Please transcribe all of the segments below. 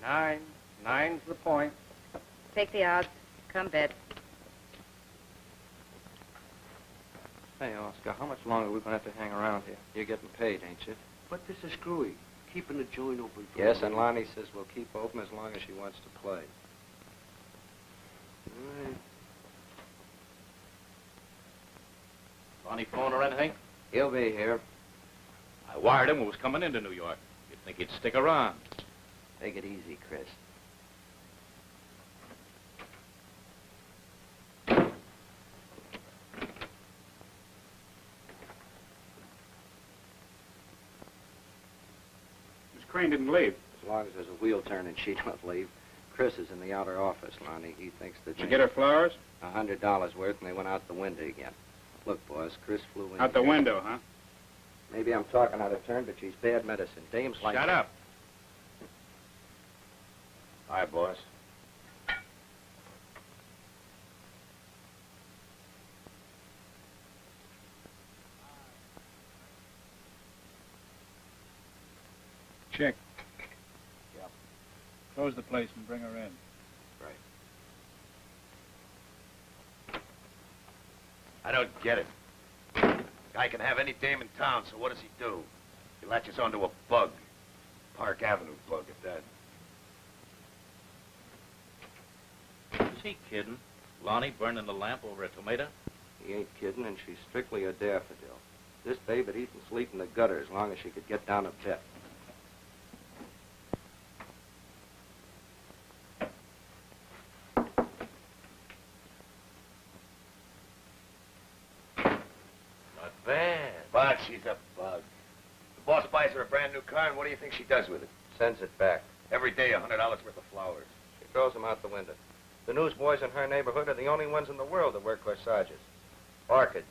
9. 9's the point. Take the odds. Come bet. Hey, Oscar, how much longer are we going to have to hang around here? You're getting paid, ain't you? But this is screwy. Keeping the joint open for Yes, and Lonnie says we'll keep open as long as she wants to play. All right. Lonnie phone or anything? He'll be here. I wired him who was coming into New York. You'd think he'd stick around. Take it easy, Chris. Crane didn't leave. As long as there's a wheel turning, she don't leave. Chris is in the outer office, Lonnie. He thinks that... Did you get her flowers? $100 worth, and they went out the window again. Look, boss, Chris flew in. Out the window, huh? Maybe I'm talking out of turn, but she's bad medicine. Dames like... Shut up. Hi, boss. Check. Yep. Close the place and bring her in. Right. I don't get it. Guy can have any dame in town, so what does he do? He latches onto a bug. Park Avenue bug at that. Is he kidding? Lonnie burning the lamp over a tomato? He ain't kidding, and she's strictly a daffodil. This babe would eat and sleep in the gutter as long as she could get down a bit. But she's a bug. The boss buys her a brand new car, and what do you think she does with it? Sends it back. Every day, $100 worth of flowers. She throws them out the window. The newsboys in her neighborhood are the only ones in the world that wear corsages. Orchids.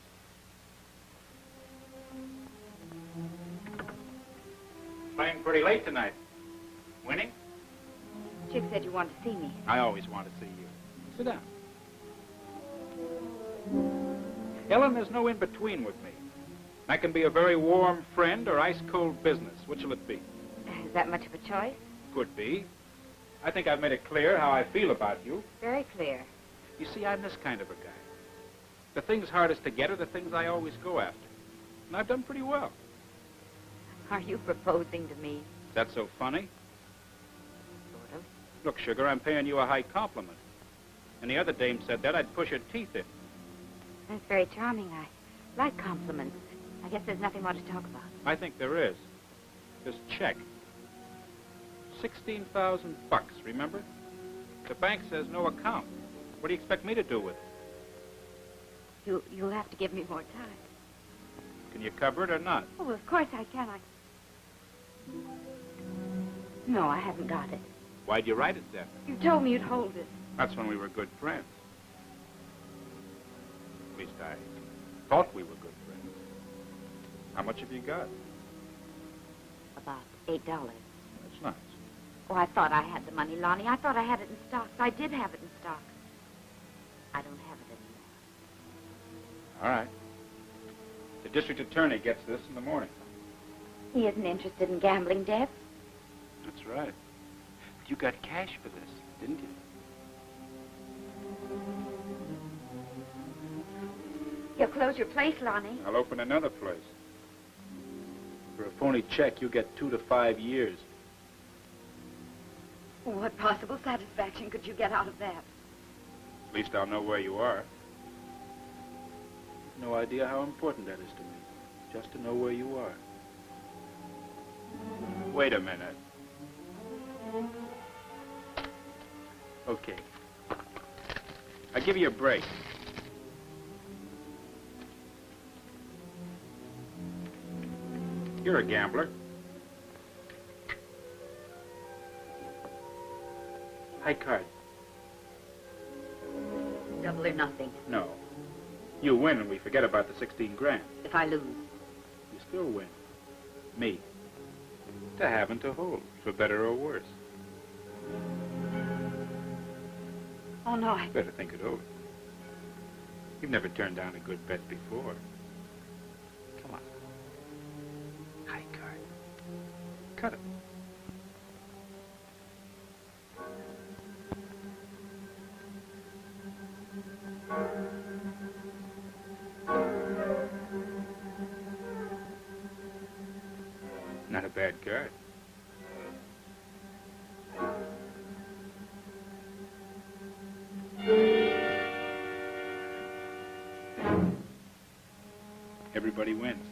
Playing pretty late tonight. Winning? Chick said you wanted to see me. I always want to see you. Sit down. Ellen, there's no in-between with me. I can be a very warm friend or ice-cold business. Which will it be? Is that much of a choice? Could be. I think I've made it clear how I feel about you. Very clear. You see, I'm this kind of a guy. The things hardest to get are the things I always go after. And I've done pretty well. Are you proposing to me? Is that so funny? Sort of. Look, sugar, I'm paying you a high compliment. And the other dame said that I'd push her teeth in. That's very charming. I like compliments. I guess there's nothing more to talk about. I think there is. This check. 16,000 bucks, remember? The bank says no account. What do you expect me to do with it? You'll have to give me more time. Can you cover it or not? Oh, of course I can. No, I haven't got it. Why'd you write it then? You told me you'd hold it. That's when we were good friends. At least I thought we were good friends. How much have you got? About $8. That's nice. Oh, I thought I had the money, Lonnie. I thought I had it in stock. I did have it in stock. I don't have it anymore. All right. The district attorney gets this in the morning. He isn't interested in gambling debts. That's right. But you got cash for this, didn't you? You'll close your place, Lonnie. I'll open another place. For a phony check, you get 2 to 5 years. Well, what possible satisfaction could you get out of that? At least I'll know where you are. No idea how important that is to me. Just to know where you are. Wait a minute. Okay. I'll give you a break. You're a gambler. High card. Double or nothing. No. You win and we forget about the 16 grand. If I lose. You still win. Me. To have and to hold, for better or worse. Oh, no, I... Better think it over. You've never turned down a good bet before. Come on. High card. Cut it. Everybody wins.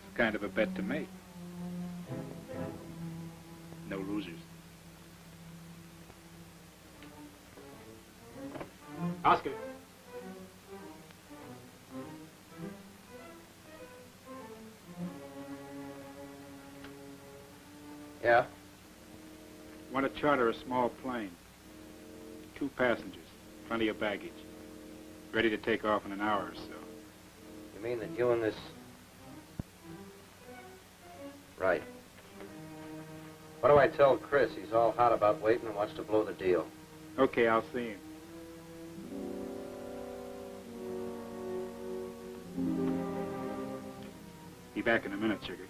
It's kind of a bet to make. No losers. Oscar. Yeah? Want to charter a small plane. 2 passengers. Plenty of baggage. Ready to take off in an hour or so. You mean that you and this... Right. What do I tell Chris? He's all hot about waiting and wants to blow the deal. Okay, I'll see him. Be back in a minute, sugar.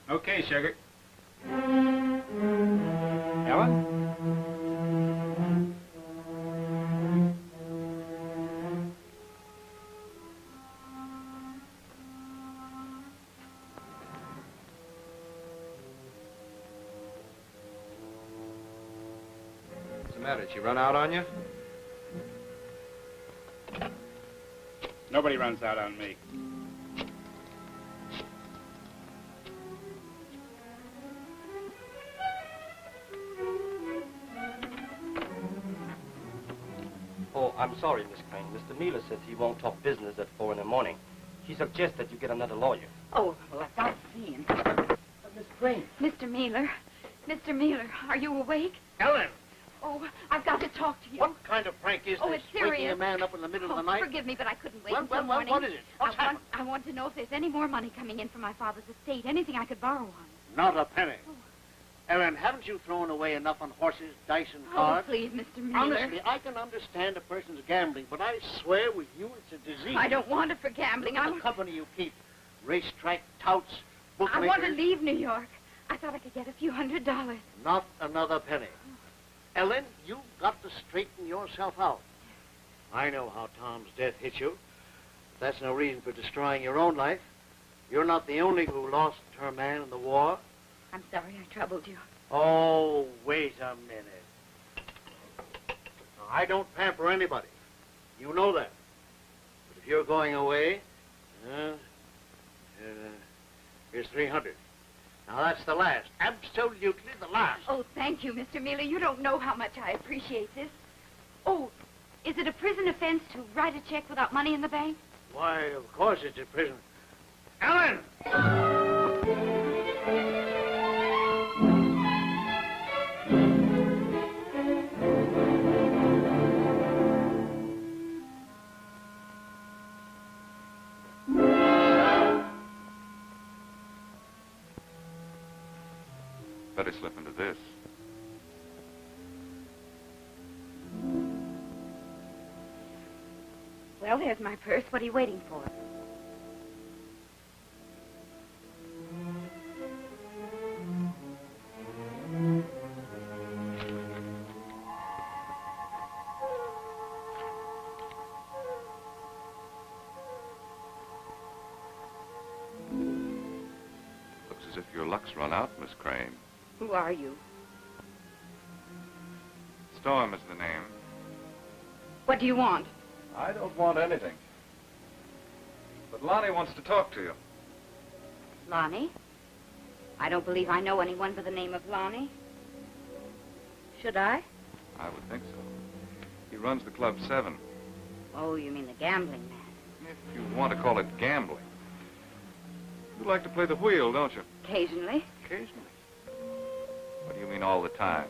Okay, sugar. Ellen? What's the matter? Did she run out on you? Nobody runs out on me. Oh, I'm sorry, Miss Crane. Mr. Miller says he won't talk business at 4 in the morning. He suggests that you get another lawyer. Oh, well, I've got to see him. Miss Crane. Mr. Miller. Mr. Miller, are you awake? Ellen, Oh, I've got to talk to you. what kind of prank is Oh, this? it's serious. Waking a man up in the middle of the night? Forgive me, but I couldn't wait Well, until well, morning. what is it? What's happened? I want to know if there's any more money coming in from my father's estate. Anything I could borrow on. Not a penny. Ellen, haven't you thrown away enough on horses, dice, and Oh, cards? please, Mr. Miller. Honestly, I can understand a person's gambling, but I swear with you it's a disease. I don't want it for gambling. Look at the company you keep. Racetrack, touts, I bookmakers. want to leave New York. I thought I could get a few $100s. Not another penny. Ellen, you've got to straighten yourself out. I know how Tom's death hit you. But that's no reason for destroying your own life. You're not the only who lost her man in the war. I'm sorry I troubled you. Oh, wait a minute. Now, I don't pamper anybody. You know that. But if you're going away, here's 300. Now, that's the last. Absolutely the last. Oh, thank you, Mr. Miller. You don't know how much I appreciate this. Oh, is it a prison offense to write a check without money in the bank? Why, of course it's a prison. Ellen! Better slip into this. Well, there's my purse. What are you waiting for? Looks as if your luck's run out, Miss Crane. Who are you? Storm is the name. What do you want? I don't want anything. But Lonnie wants to talk to you. Lonnie? I don't believe I know anyone by the name of Lonnie. Should I? I would think so. He runs the Club 7. Oh, you mean the gambling man. If you want to call it gambling. You like to play the wheel, don't you? Occasionally. Occasionally. What do you mean all the time?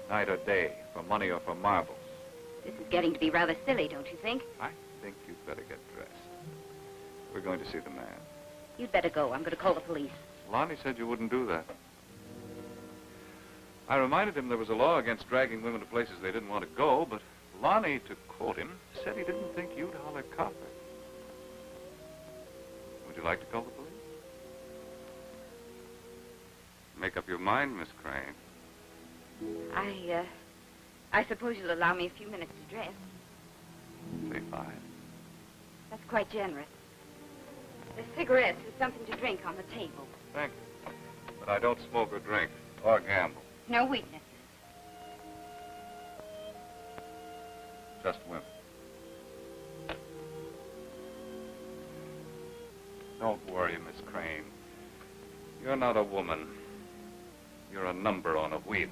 Night or day, for money or for marbles? This is getting to be rather silly, don't you think? I think you'd better get dressed. We're going to see the man. You'd better go. I'm going to call the police. Lonnie said you wouldn't do that. I reminded him there was a law against dragging women to places they didn't want to go, but Lonnie, to quote him, said he didn't think you'd holler copper. Would you like to call the police? Make up your mind, Miss Crane. I suppose you'll allow me a few minutes to dress. Say 5. That's quite generous. There's cigarettes and something to drink on the table. Thank you. But I don't smoke or drink or gamble. No weaknesses. Just women. Don't worry, Miss Crane. You're not a woman. You're a number on a wheel.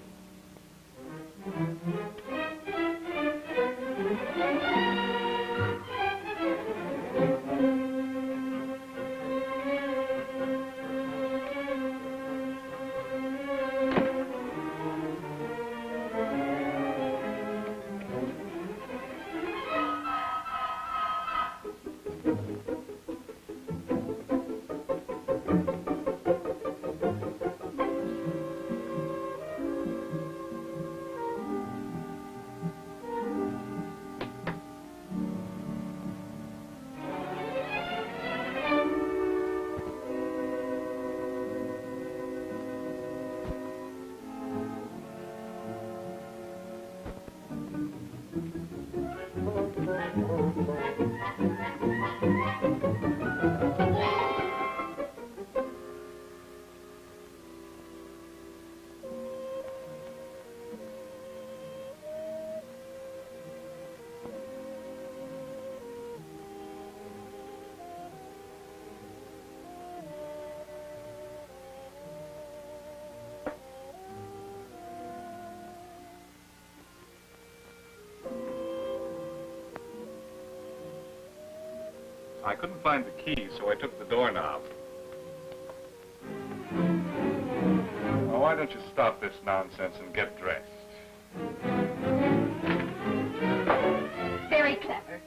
I couldn't find the key, so I took the doorknob. Now, why don't you stop this nonsense and get dressed? Very clever.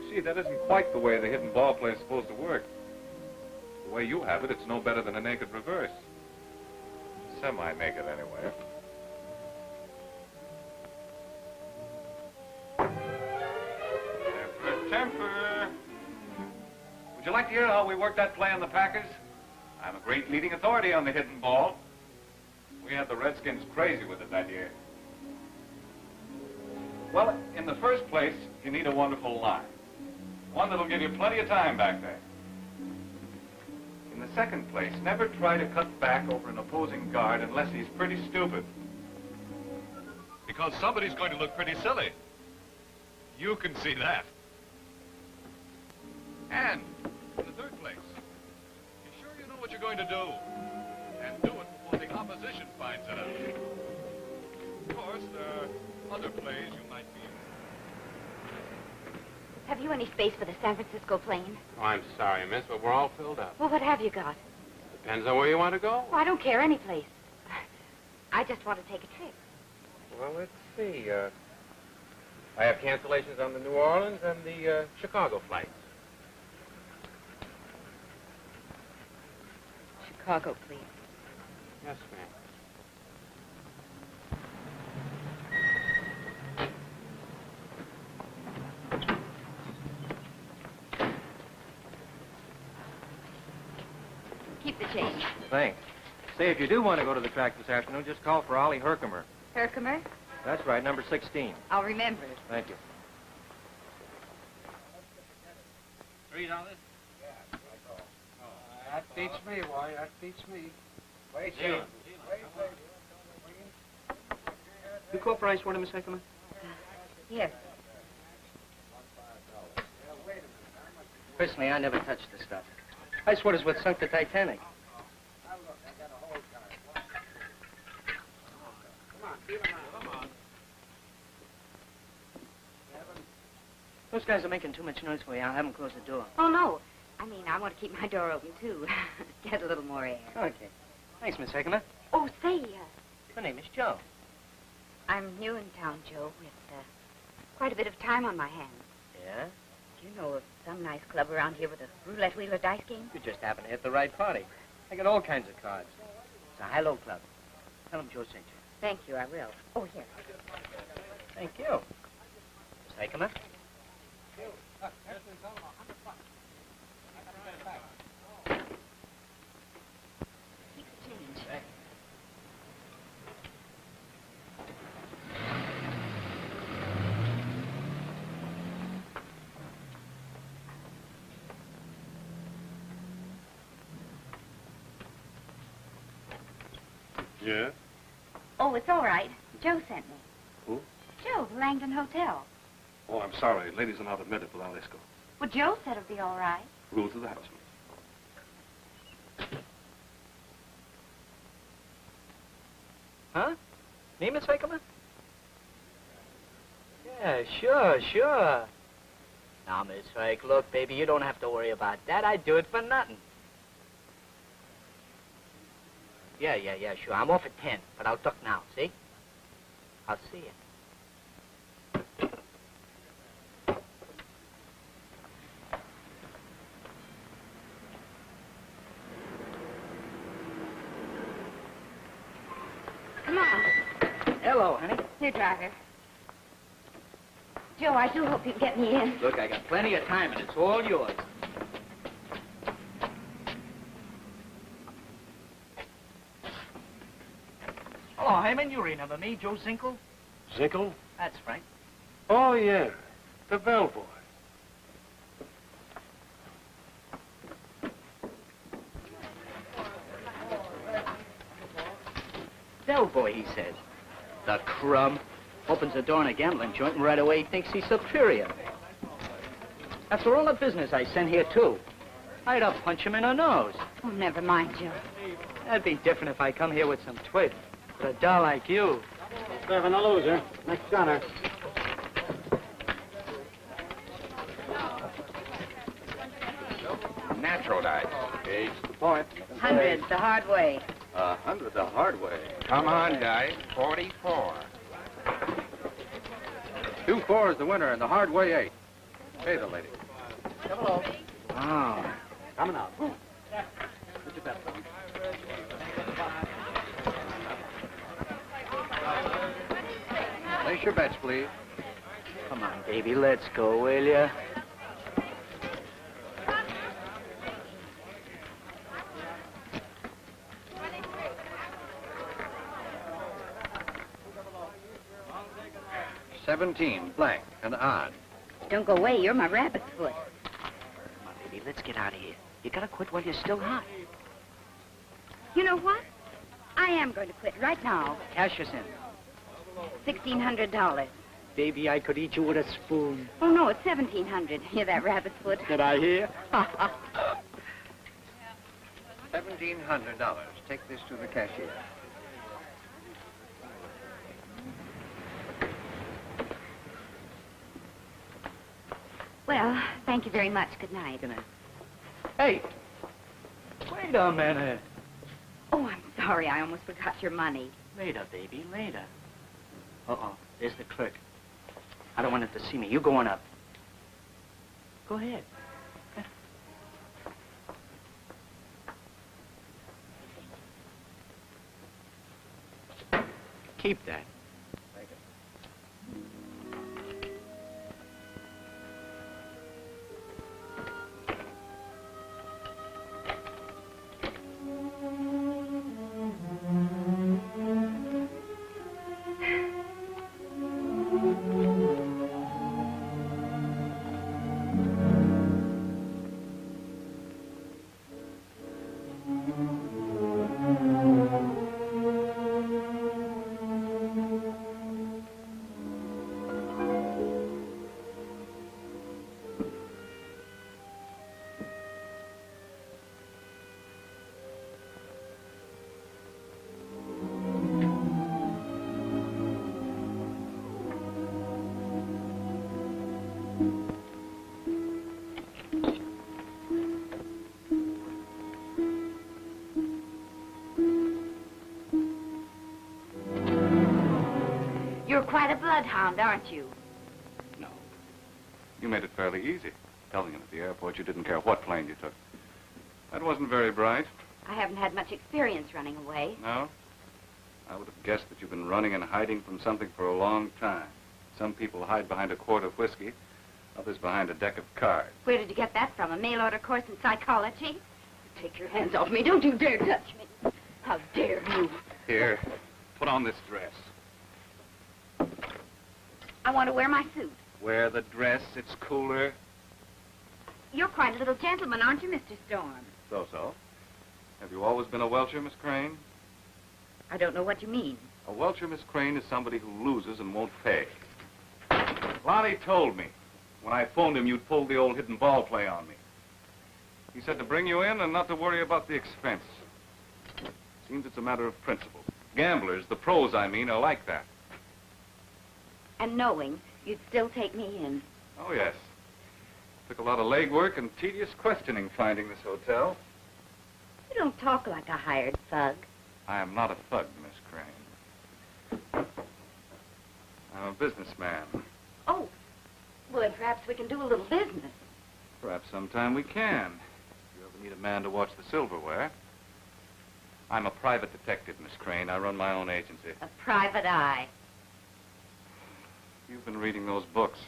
You see, that isn't quite the way the hidden ball play is supposed to work. The way you have it, it's no better than a naked reverse. Semi-naked, anyway. Temper, temper. Would you like to hear how we worked that play on the Packers? I'm a great leading authority on the hidden ball. We had the Redskins crazy with it that year. Well, in the first place, you need a wonderful line. One that'll give you plenty of time back there. In the second place, never try to cut back over an opposing guard unless he's pretty stupid. Because somebody's going to look pretty silly. You can see that. And, in the third place, be sure you know what you're going to do. And do it before the opposition finds it out. Of course, there are other plays you might be. Have you any space for the San Francisco plane? Oh, I'm sorry, miss, but we're all filled up. Well, what have you got? Depends on where you want to go. Oh, I don't care any place. I just want to take a trip. Well, let's see. I have cancellations on the New Orleans and the Chicago flights. Chicago, please. Yes, ma'am. Keep the change. Thanks. Say, if you do want to go to the track this afternoon, just call for Ollie Herkimer. Herkimer? That's right, number 16. I'll remember it. Thank you. $3? That beats me, boy. That beats me. Wait, Sheila. You call for ice water, Miss Ackerman? Yes. Personally, I never touched the stuff. Ice water's what sunk the Titanic. Those guys are making too much noise for you. I'll have them close the door. Oh, no. I mean, I want to keep my door open, too. Get a little more air. Okay. Thanks, Miss Ackerman. Oh, say, My name is Joe. I'm new in town, Joe, with quite a bit of time on my hands. Yeah? Do you know of some nice club around here with a roulette wheel or dice game? You just happen to hit the right party. I got all kinds of cards. It's a high-low club. Tell them Joe sent you. Thank you, I will. Oh, here. Thank you. Miss Ackerman? Keep the change. Yeah? Oh, it's all right. Joe sent me. Who? Joe, the Langdon Hotel. Oh, I'm sorry. Ladies are not admitted without escort. Well, Joe said it'd be all right. Rules of the house. Huh? Me, Miss Ackerman? Yeah, sure. Now, Miss Fake, look, baby, you don't have to worry about that. I'd do it for nothing. Yeah, sure. I'm off at 10, but I'll duck now, see? I'll see you. Come on. Hello, honey. Here, driver. Joe, I do hope you can get me in. Look, I got plenty of time, and it's all yours. Hello, Hyman. You remember me, Joe Zinkel? Zinkel? That's Frank. Oh, yeah. The bellboy. Bellboy, he says. The crumb. Opens the door in a gambling joint, and right away he thinks he's superior. After all the business I sent here, too, I'd have punched him in the nose. Oh, never mind, Joe. That'd be different if I come here with some twit. But a doll like you. Seven a loser. Next gunner. Natural dice. Ace. Point. 100 the hard way. 100 the hard way. Come on, dice. 44. 2 4 is the winner, and the hard way 8. Pay the lady. Hello. Oh. Coming out. Put your bets on. Place your bets, please. Come on, baby, let's go, will ya? $17, blank, and odd. Don't go away. You're my rabbit's foot. Come on, baby, let's get out of here. You gotta quit while you're still hot. You know what? I am going to quit right now. Cash us in. $1,600. Baby, I could eat you with a spoon. Oh, no, it's $1,700. Hear that, rabbit's foot? Did I hear? $1,700. Take this to the cashier. Well, thank you very much. Good night. Good night. Hey, wait a minute. Oh, I'm sorry. I almost forgot your money. Later, baby, later. Uh-oh, there's the clerk. I don't want him to see me. You go on up. Go ahead. Keep that. You're quite a bloodhound, aren't you? No. You made it fairly easy, telling him at the airport you didn't care what plane you took. That wasn't very bright. I haven't had much experience running away. No? I would have guessed that you've been running and hiding from something for a long time. Some people hide behind a quart of whiskey, others behind a deck of cards. Where did you get that from? A mail-order course in psychology? Take your hands off me. Don't you dare touch me. How dare you? Here, put on this dress. I want to wear my suit. Wear the dress. It's cooler. You're quite a little gentleman, aren't you, Mr. Storm? So-so. Have you always been a welcher, Miss Crane? I don't know what you mean. A welcher, Miss Crane, is somebody who loses and won't pay. Lonnie told me when I phoned him you'd pulled the old hidden ball play on me. He said to bring you in and not to worry about the expense. Seems it's a matter of principle. Gamblers, the pros, I mean, are like that. And knowing you'd still take me in. Oh, yes. Took a lot of legwork and tedious questioning finding this hotel. You don't talk like a hired thug. I am not a thug, Miss Crane. I'm a businessman. Oh, well, then perhaps we can do a little business. Perhaps sometime we can. If you ever need a man to watch the silverware. I'm a private detective, Miss Crane. I run my own agency. A private eye. You've been reading those books.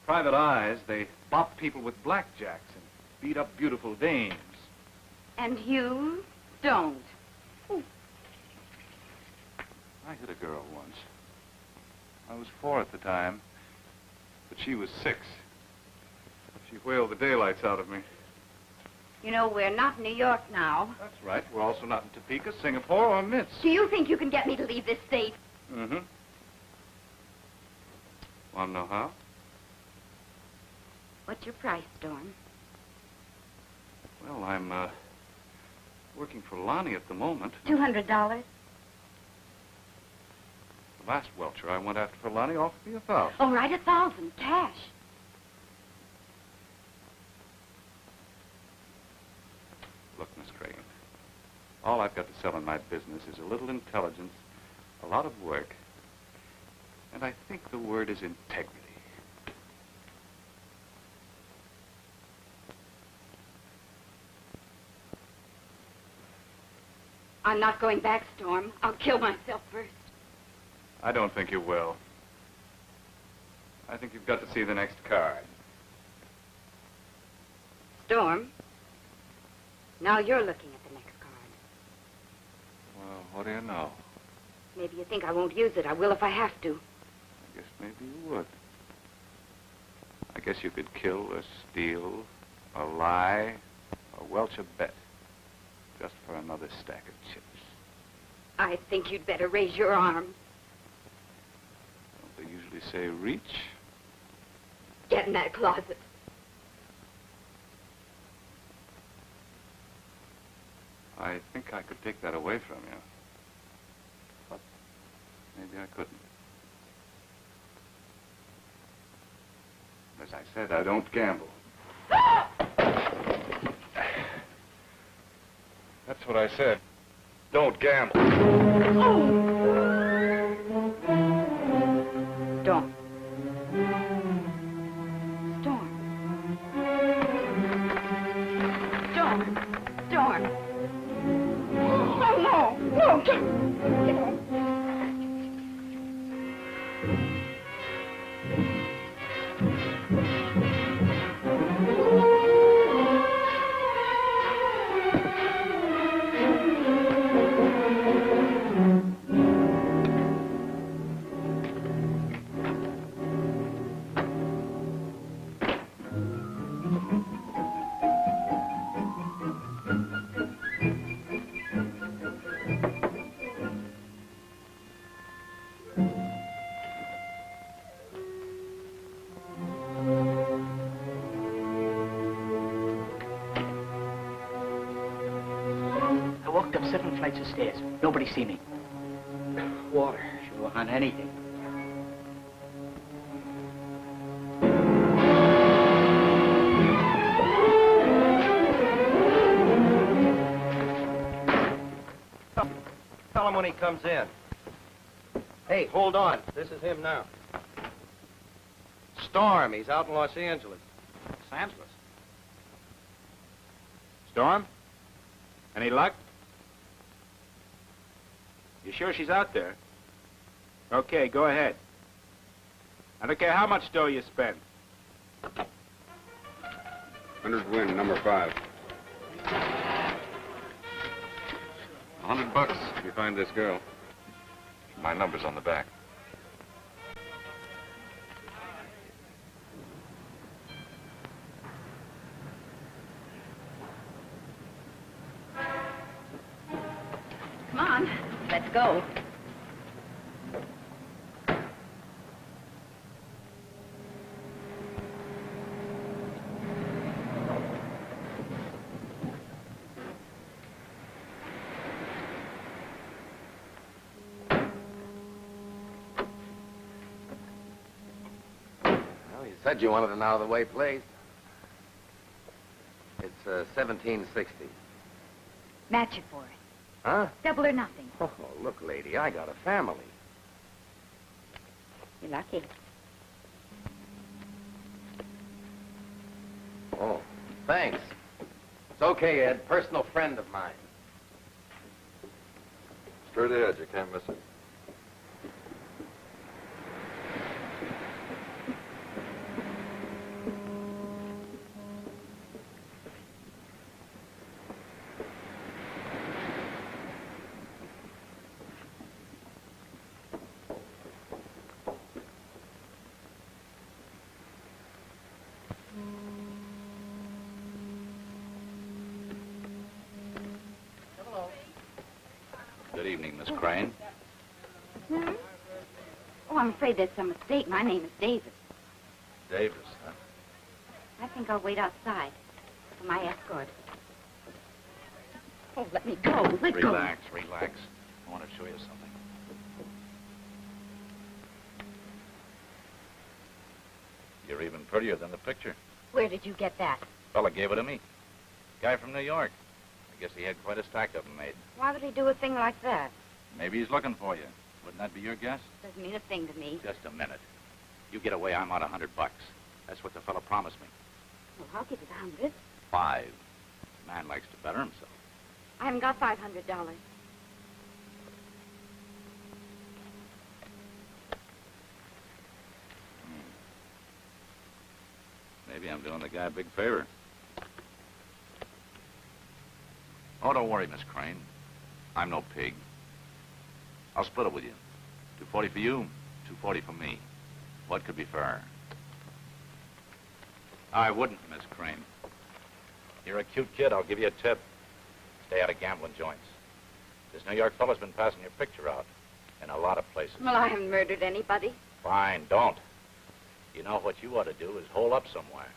Private eyes, they bop people with blackjacks and beat up beautiful dames. And you don't. Ooh. I hit a girl once. I was 4 at the time, but she was 6. She whaled the daylights out of me. You know, we're not in New York now. That's right. We're also not in Topeka, Singapore, or Minsk. Do you think you can get me to leave this state? Mm-hmm. Want to know how? What's your price, Storm? Well, I'm, working for Lonnie at the moment. $200. The last welcher I went after for Lonnie offered me 1,000. All right, 1,000, cash. Look, Miss Crane, all I've got to sell in my business is a little intelligence, a lot of work, and I think the word is integrity. I'm not going back, Storm. I'll kill myself first. I don't think you will. I think you've got to see the next card. Storm, now you're looking at the next card. Well, what do you know? Maybe you think I won't use it. I will if I have to. I guess maybe you would. I guess you could kill or steal or lie or welch a bet just for another stack of chips. I think you'd better raise your arm. Don't they usually say reach? Get in that closet. I think I could take that away from you. But maybe I couldn't. As I said, I don't gamble. That's what I said. Don't gamble. Storm. Storm. Storm. Storm. Oh, no. No. Get on. I walked up 7 flights of stairs. Nobody see me. Water. Sure, on anything. Tell him when he comes in. Hey, hold on. This is him now. Storm. He's out in Los Angeles. Los Angeles. Storm? Any luck? You sure she's out there? Okay, go ahead. I don't care how much dough you spend. 100 win, number 5. $100 if you find this girl. My number's on the back. Come on, let's go. Said you wanted an out-of-the-way place. It's 1760. Match it for it. Huh? Double or nothing. Oh, look, lady, I got a family. You're lucky. Oh, thanks. It's okay, Ed. Personal friend of mine. Straight ahead, you can't miss it. Good evening, Miss Crane. Hmm? Oh, I'm afraid there's some mistake. My name is Davis. Davis, huh? I think I'll wait outside for my escort. Oh, let me go. Let go. Relax, relax. I want to show you something. You're even prettier than the picture. Where did you get that? Fella gave it to me. Guy from New York. I guess he had quite a stack of them made. Why would he do a thing like that? Maybe he's looking for you. Wouldn't that be your guess? Doesn't mean a thing to me. Just a minute. You get away, I'm out $100. That's what the fella promised me. Well, I'll give it 100. 5. Man likes to better himself. I haven't got $500. Maybe I'm doing the guy a big favor. Oh, don't worry, Miss Crane. I'm no pig. I'll split it with you. $240 for you, $240 for me. What could be fair? I wouldn't, Miss Crane. You're a cute kid. I'll give you a tip. Stay out of gambling joints. This New York fella's been passing your picture out in a lot of places. Well, I haven't murdered anybody. Fine, don't. You know what you ought to do is hole up somewhere.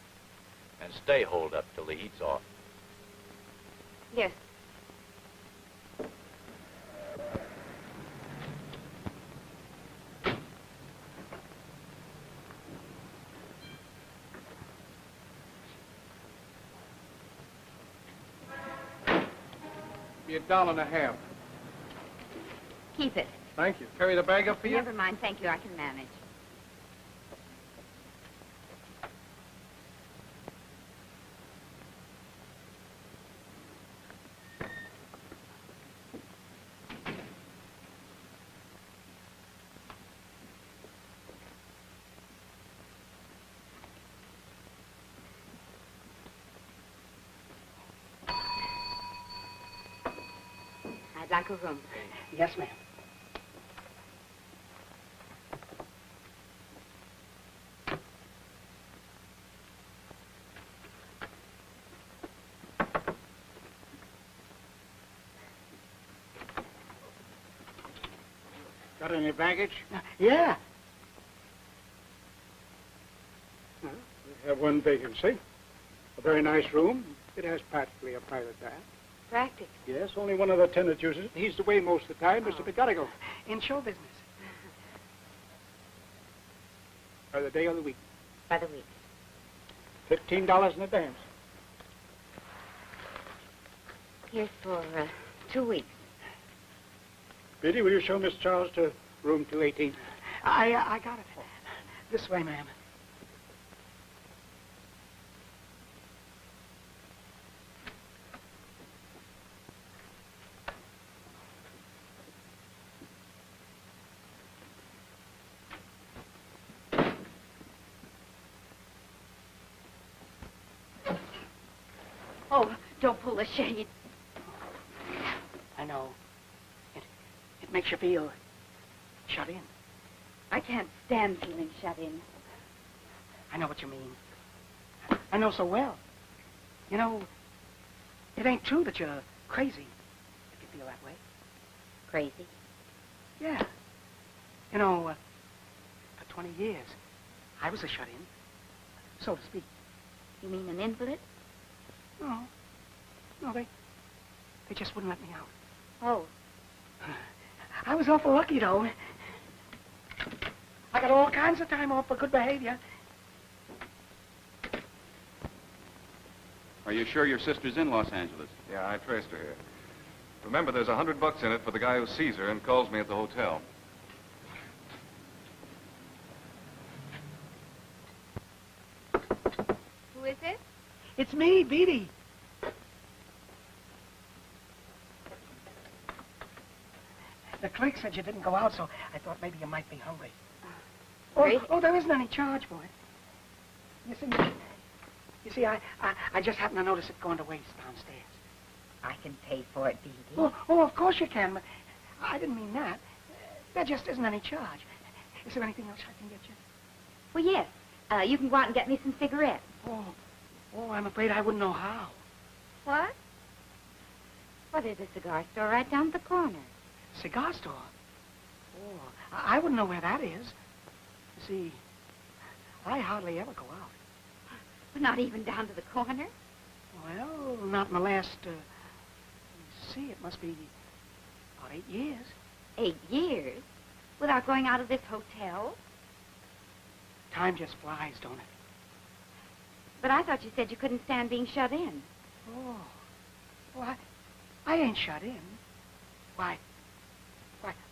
And stay holed up till the heat's off. Here. Be $1.50. Keep it. Thank you. Carry the bag up for you? Never mind, thank you. I can manage. I'd like a room. Yes, ma'am. Got any baggage? Yeah. Well, we have one vacancy. A very nice room. It has practically a private bath. Practice. Yes, only one of the tenants uses it. He's away most of the time, Mr. McGonagall. In show business. By the day of the week. By the week. $15 in advance. Here's for 2 weeks. Biddy, will you show Miss Charles to Room 218. I got it. This way, ma'am. Oh, don't pull the shade. I know. It makes you feel shut in. I can't stand feeling shut in. I know what you mean. I know so well. You know, it ain't true that you're crazy if you feel that way. Crazy? Yeah. You know, for 20 years, I was a shut-in, so to speak. You mean an invalid? No. No, they just wouldn't let me out. Oh. I was awful lucky, though. I got all kinds of time off for good behavior. Are you sure your sister's in Los Angeles? Yeah, I traced her here. Remember, there's $100 in it for the guy who sees her and calls me at the hotel. Who is it? It's me, Beatty. The clerk said you didn't go out, so I thought maybe you might be hungry. Oh, there isn't any charge for it. You see, I just happened to notice it going to waste downstairs. I can pay for it, Beatty. Oh, of course you can, but I didn't mean that. There just isn't any charge. Is there anything else I can get you? Well, yes. You can go out and get me some cigarettes. Oh, I'm afraid I wouldn't know how. What? Well, there's a cigar store right down the corner. Cigar store? Oh, I wouldn't know where that is. You see, I hardly ever go out. But not even down to the corner? Well, not in the last, it must be about 8 years. 8 years? Without going out of this hotel? Time just flies, don't it? But I thought you said you couldn't stand being shut in. Oh. Well, I ain't shut in. Why,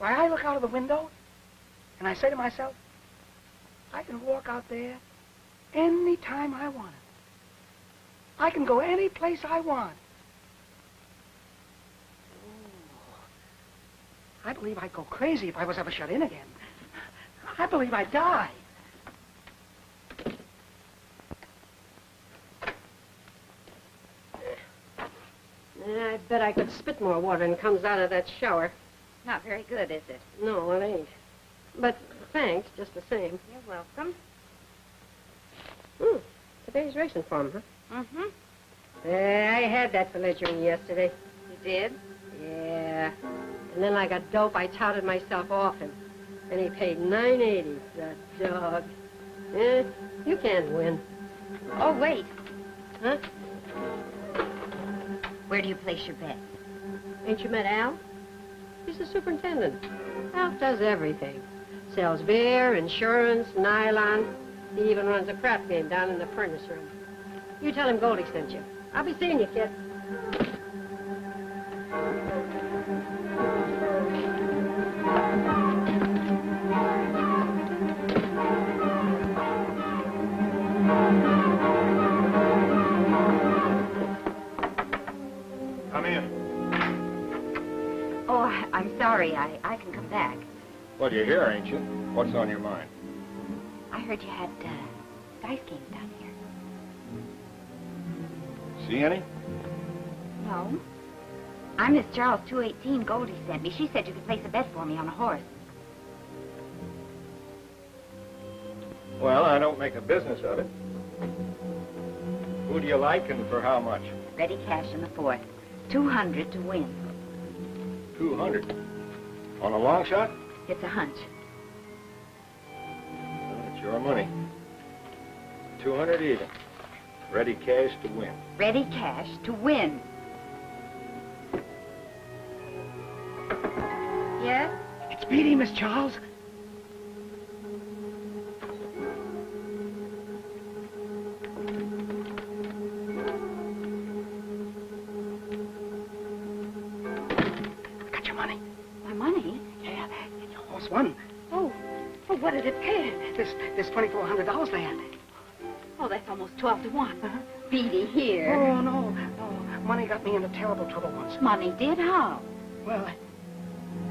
I look out of the window, and I say to myself, I can walk out there any time I want it. I can go any place I want. Oh, I believe I'd go crazy if I was ever shut in again. I believe I'd die. I bet I could spit more water than comes out of that shower. Not very good, is it? No, it ain't. But thanks, just the same. You're welcome. Today's racing form, huh? Mm-hmm. I had that belligerent yesterday. You did? Yeah. And then like a dope, I touted myself off him. And he paid $9.80, the dog. You can't win. Oh, wait. Huh? Where do you place your bet? Ain't you met Al? He's the superintendent. Al does everything. Sells beer, insurance, nylon. He even runs a crap game down in the furnace room. You tell him Goldie sent you. I'll be seeing you, kid. Come in. Oh, I'm sorry. I can come back. Well, you're here, ain't you? What's on your mind? I heard you had dice games down here. See any? No. I'm Miss Charles 218. Goldie sent me. She said you could place a bet for me on a horse. Well, I don't make a business of it. Who do you like and for how much? Ready cash in the fourth. 200 to win. 200. On a long shot? It's a hunch. Well, it's your money. 200 even. Ready cash to win. Ready cash to win. Yes? It's Beatty, Miss Charles. just one. Oh, what did it pay? This $2,400 they had. Oh, that's almost 12 to 1. Beady here. Oh, no. Money got me into terrible trouble once. Money did? How? Well,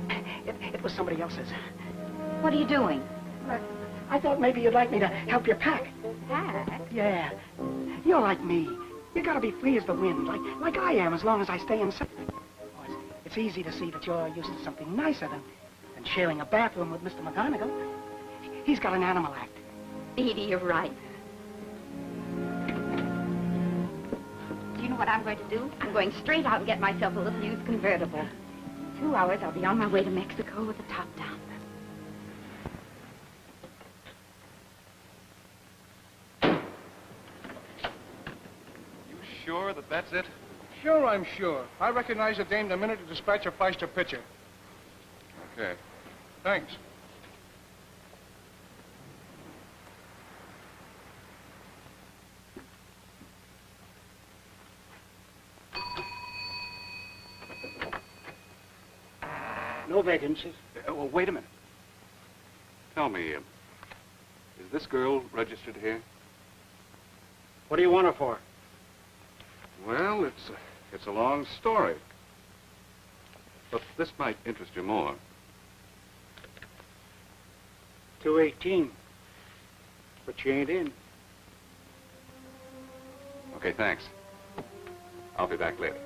it was somebody else's. What are you doing? I thought maybe you'd like me to help you pack. Pack? Yeah. You're like me. You gotta be free as the wind, like I am, as long as I stay inside. Oh, it's easy to see that you're used to something nicer than sharing a bathroom with Mr. McGonagall. He's got an animal act. Beady, you're right. Do you know what I'm going to do? I'm going straight out and get myself a little used convertible. In 2 hours, I'll be on my way to Mexico with the top down. Sure that that's it? Sure, I'm sure. I recognize the dame the minute to dispatch a faster pitcher. Okay. Thanks. No vacancies. Well, wait a minute. Tell me, is this girl registered here? What do you want her for? Well, it's a long story. But this might interest you more. 218. But she ain't in. Okay, thanks. I'll be back later.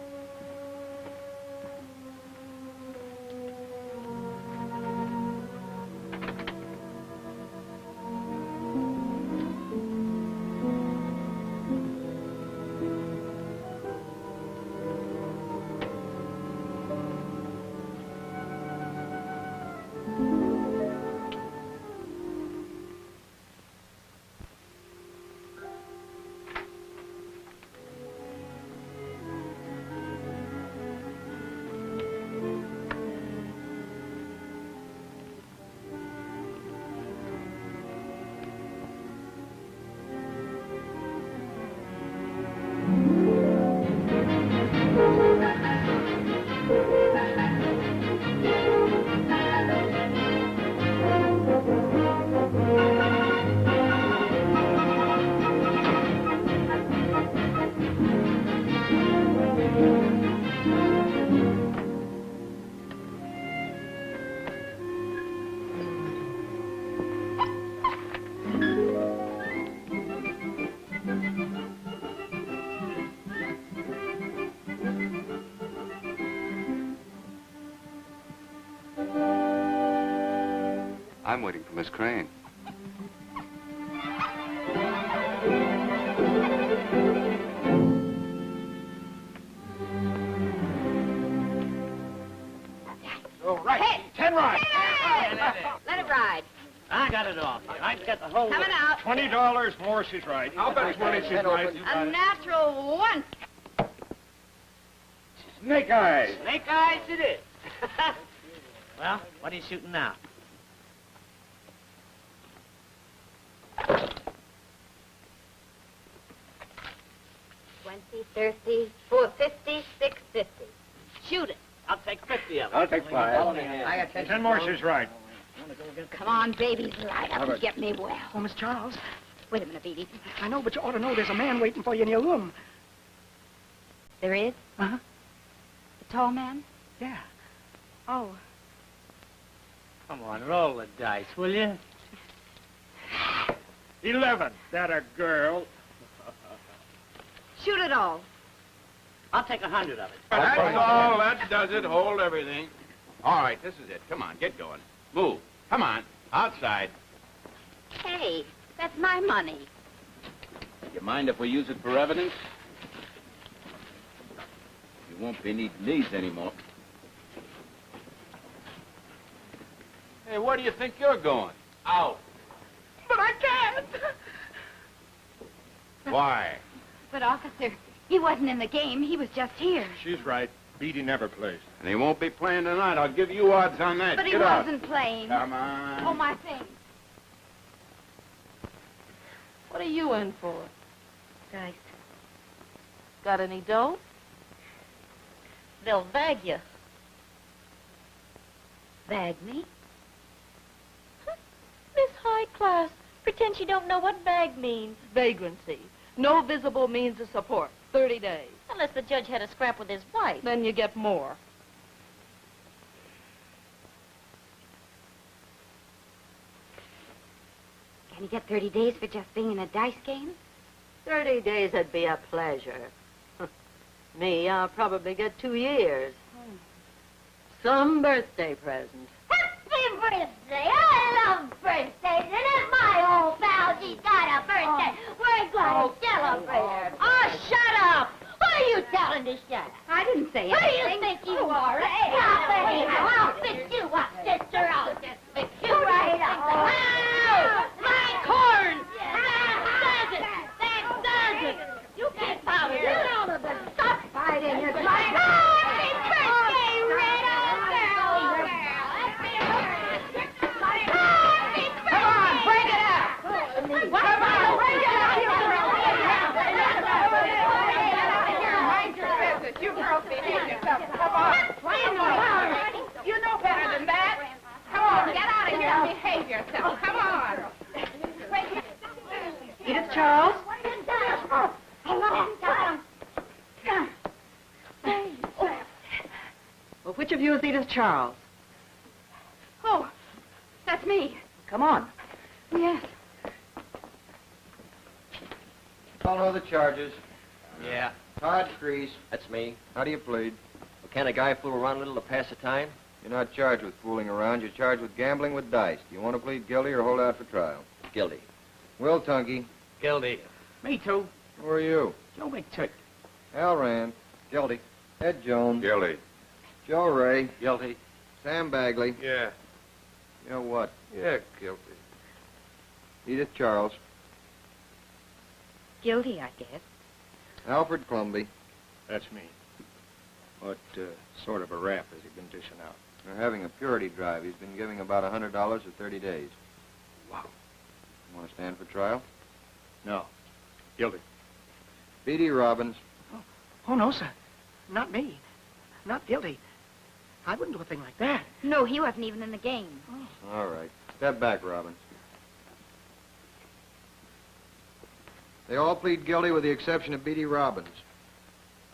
I'm waiting for Miss Crane. Oh, right. Hey! 10 rides. Let it ride. I got it off. I got the whole... Coming out. $20 more she's right. I'll bet it's money she's right. A natural one. Snake eyes. Snake eyes it is. Well, what are you shooting now? 20, 30, 450, 650. Shoot it. I'll take 50 of them. I'll take 5. I got 10 more she's right. Come on, babies, light up and get me well. Oh, Miss Charles. Wait a minute, Beady. I know, but you ought to know there's a man waiting for you in your room. There is? Uh-huh. The tall man? Yeah. Oh. Come on, roll the dice, will you? 11. That a girl. Shoot it all. I'll take 100 of it. That's all. That does it. Hold everything. All right, this is it. Come on, get going. Move. Come on. Outside. Hey, that's my money. You mind if we use it for evidence? You won't be needing these anymore. Hey, where do you think you're going? Out. But I can't. Why? But, officer, he wasn't in the game. He was just here. She's right. Beatty never plays. And he won't be playing tonight. I'll give you odds on that. But he Get out. wasn't playing. Come on. Oh, my things. What are you in for? Dice. Got any dough? They'll bag you. Bag me? Miss High Class, pretend she don't know what vag means. Vagrancy. No visible means of support. 30 days. Unless the judge had a scrap with his wife. Then you get more. Can you get 30 days for just being in a dice game? 30 days would be a pleasure. Me, I'll probably get 2 years. Some birthday present. Happy birthday! I love birthdays, and if my old pal, she's got a birthday, we're going to celebrate her. Oh, shut up! Who are you telling to shut up? I didn't say Who do anything. you think you are? Stop anyhow. I'll fix you up, sister. I'll just fix you right up. Oh, my corn! That does it! That does it! You keep out of here. Get out of the stuff fighting. It's like, happy birthday, Red old girl! Happy birthday! Come on, break it up! Come on, break it up! Mind your business. You girls behave yourself. Come on. Come on. You know better than that. Come on, get out of here and behave yourself. Come on. Edith Charles? Well, which of you is Edith Charles? Oh, that's me. Come on. Yes. All know the charges. Yeah. Todd Crease. That's me. How do you plead? Well, can't a guy fool around a little to pass the time? You're not charged with fooling around. You're charged with gambling with dice. Do you want to plead guilty or hold out for trial? Guilty. Will Tunky. Guilty. Me too. Who are you? Joe McTurk. Al Rand. Guilty. Ed Jones. Guilty. Joe Ray. Guilty. Sam Bagley. Yeah. You know what? Yeah, guilty. Edith Charles. Guilty, I guess. Alfred Clumby. That's me. What sort of a rap has he been dishing out? They're having a purity drive. He's been giving about $100 for 30 days. Wow. You want to stand for trial? No. Guilty. B.D. Robbins. Oh, no, sir. Not me. Not guilty. I wouldn't do a thing like that. No, he wasn't even in the game. All right. Step back, Robbins. They all plead guilty with the exception of B.D. Robbins.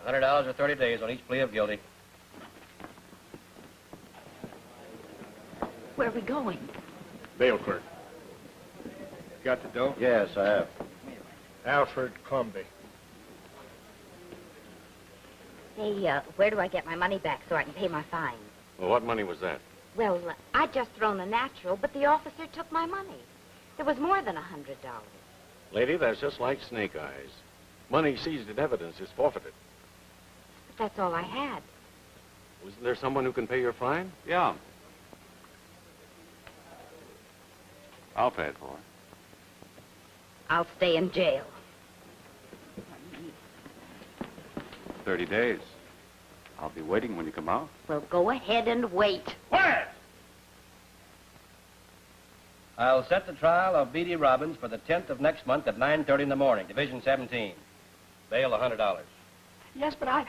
$100 or 30 days on each plea of guilty. Where are we going? Bail clerk. Got the dough? Yes, I have. Alfred Clumby. Hey, where do I get my money back so I can pay my fine? Well, what money was that? Well, I'd just thrown a natural, but the officer took my money. There was more than $100. Lady, that's just like snake eyes. Money seized in evidence is forfeited. But that's all I had. Wasn't there someone who can pay your fine? Yeah. I'll pay it for it. I'll stay in jail. 30 days. I'll be waiting when you come out. Well, go ahead and wait. Quiet! I'll set the trial of B.D. Robbins for the 10th of next month at 9:30 in the morning, Division 17. Bail $100. Yes, but I...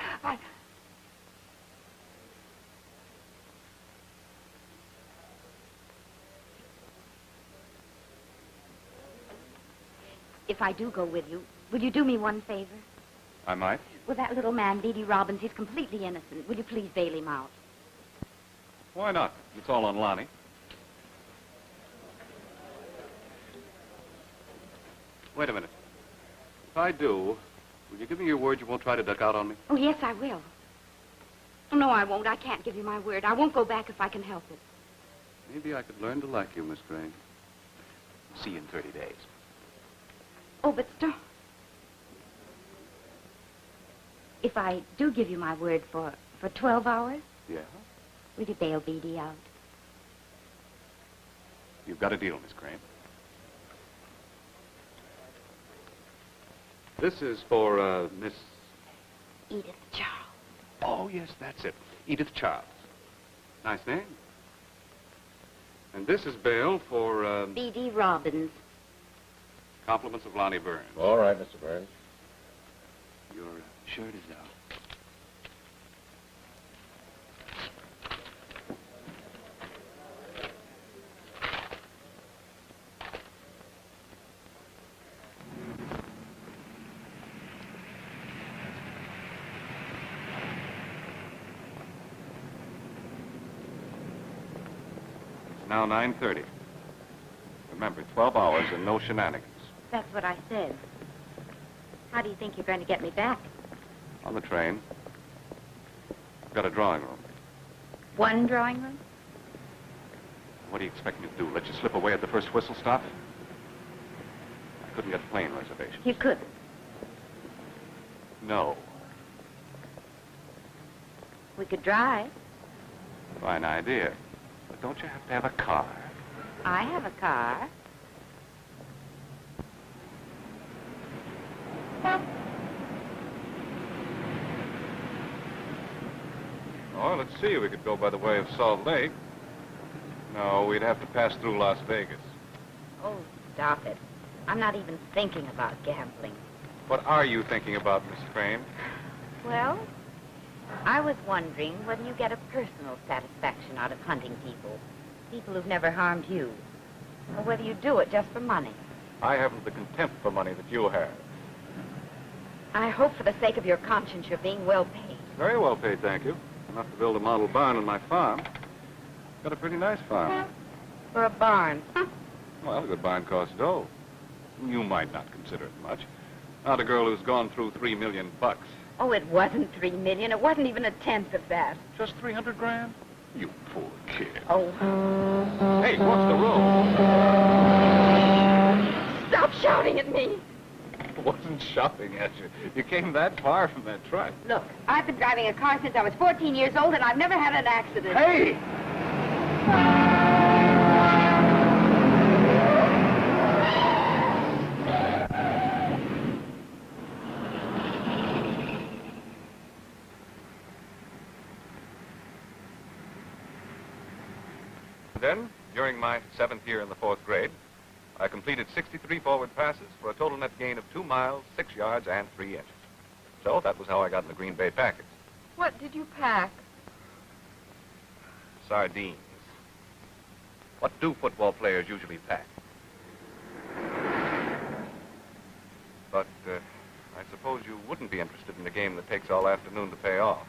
If I do go with you, will you do me one favor? I might. Well, that little man, B.D. Robbins, he's completely innocent. Will you please bail him out? Why not? It's all on Lonnie. Wait a minute. If I do, will you give me your word you won't try to duck out on me? Oh, yes, I will. Oh, no, I won't. I can't give you my word. I won't go back if I can help it. Maybe I could learn to like you, Miss Gray. See you in 30 days. Oh, but stop. If I do give you my word for 12 hours, Yeah? will you bail B.D. out? You've got a deal, Miss Crane. This is for, Miss... Edith Charles. Oh, yes, that's it. Edith Charles. Nice name. And this is bail for, B.D. Robbins. compliments of Lonnie Burns. All right, Mr. Burns. Your shirt is out. It's now 9:30. Remember, 12 hours and no shenanigans. That's what I said. How do you think you're going to get me back? On the train. I've got a drawing room. One drawing room? What do you expect me to do? Let you slip away at the first whistle stop? I couldn't get plane reservations. You could. No. We could drive. Fine idea. But don't you have to have a car? I have a car. Oh, let's see. We could go by the way of Salt Lake. No, we'd have to pass through Las Vegas. Oh, stop it. I'm not even thinking about gambling. What are you thinking about, Miss Crane? Well, I was wondering whether you get a personal satisfaction out of hunting people. People who've never harmed you. Or whether you do it just for money. I haven't the contempt for money that you have. I hope for the sake of your conscience you're being well paid. Very well paid, thank you. Enough to build a model barn on my farm. Got a pretty nice farm. For a barn. Well, a good barn costs dough. You might not consider it much. Not a girl who's gone through $3 million. Oh, it wasn't $3 million. It wasn't even a tenth of that. Just 300 grand? You poor kid. Oh. Hey, what's the road? Stop shouting at me. I wasn't shouting at you. You came that far from that truck. Look, I've been driving a car since I was 14 years old, and I've never had an accident. Hey! Then, during my 7th year in the 4th grade, I completed 63 forward passes for a total net gain of 2 miles, 6 yards, and 3 inches. So that was how I got in the Green Bay Packers. What did you pack? Sardines. What do football players usually pack? But I suppose you wouldn't be interested in a game that takes all afternoon to pay off.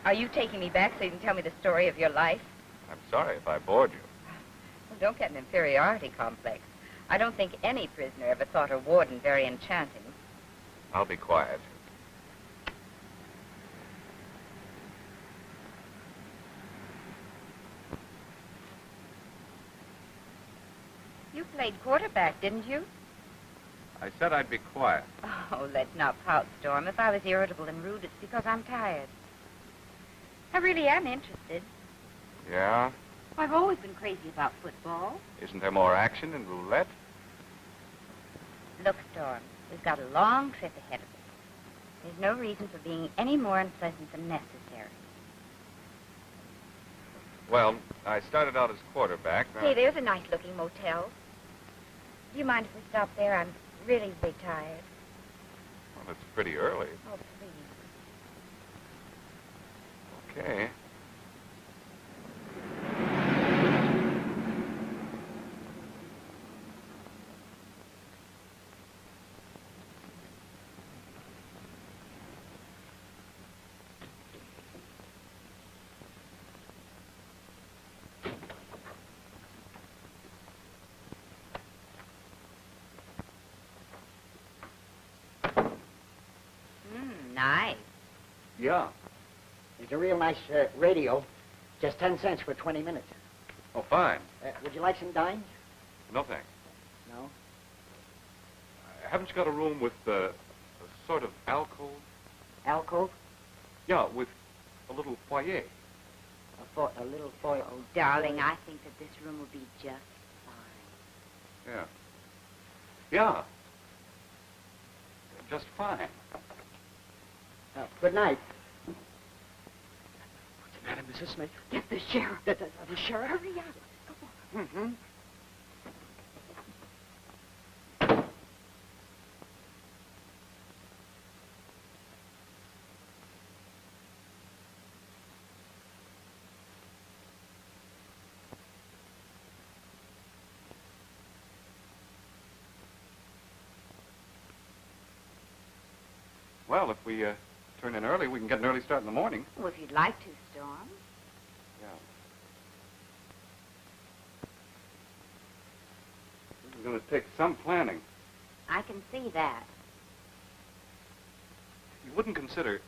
Are you taking me back so you can tell me the story of your life? I'm sorry if I bored you. Well, don't get an inferiority complex. I don't think any prisoner ever thought her warden very enchanting. I'll be quiet. You played quarterback, didn't you? I said I'd be quiet. Oh, let's not pout, Storm. If I was irritable and rude, it's because I'm tired. I really am interested. Yeah? I've always been crazy about football. Isn't there more action in roulette? Look, Storm, we've got a long trip ahead of us. There's no reason for being any more unpleasant than necessary. Well, I started out as quarterback. Hey, there's a nice-looking motel. Do you mind if we stop there? I'm really very tired. Well, it's pretty early. Oh, please. Okay. Nice. Yeah. It's a real nice radio. Just 10 cents for 20 minutes. Oh, fine. Would you like some dimes? No, thanks. No? Haven't you got a room with a sort of alcove? Alcove? Yeah, with a little foyer. A little foyer. Oh, darling, I think that this room will be just fine. Yeah. Yeah. Just fine. Good night. What's the matter, Mrs. Smith? Get the sheriff. The sheriff? Hurry up. Come on. Mm-hmm. Well, if we turn in early, we can get an early start in the morning. Well, if you'd like to, Storm. Yeah. is going to take some planning. I can see that. You wouldn't consider...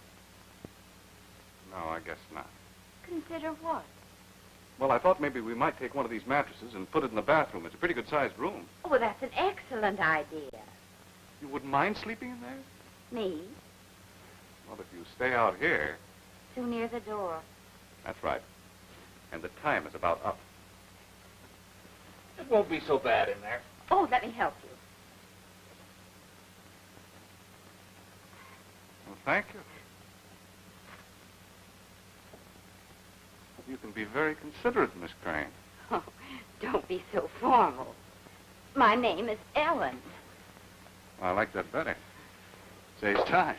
No, I guess not. Consider what? Well, I thought maybe we might take one of these mattresses and put it in the bathroom. It's a pretty good-sized room. Oh, well, that's an excellent idea. You wouldn't mind sleeping in there? Me? Well, if you stay out here... Too near the door. That's right. And the time is about up. It won't be so bad in there. Oh, let me help you. Well, thank you. You can be very considerate, Miss Crane. Oh, don't be so formal. My name is Ellen. I like that better. Saves time.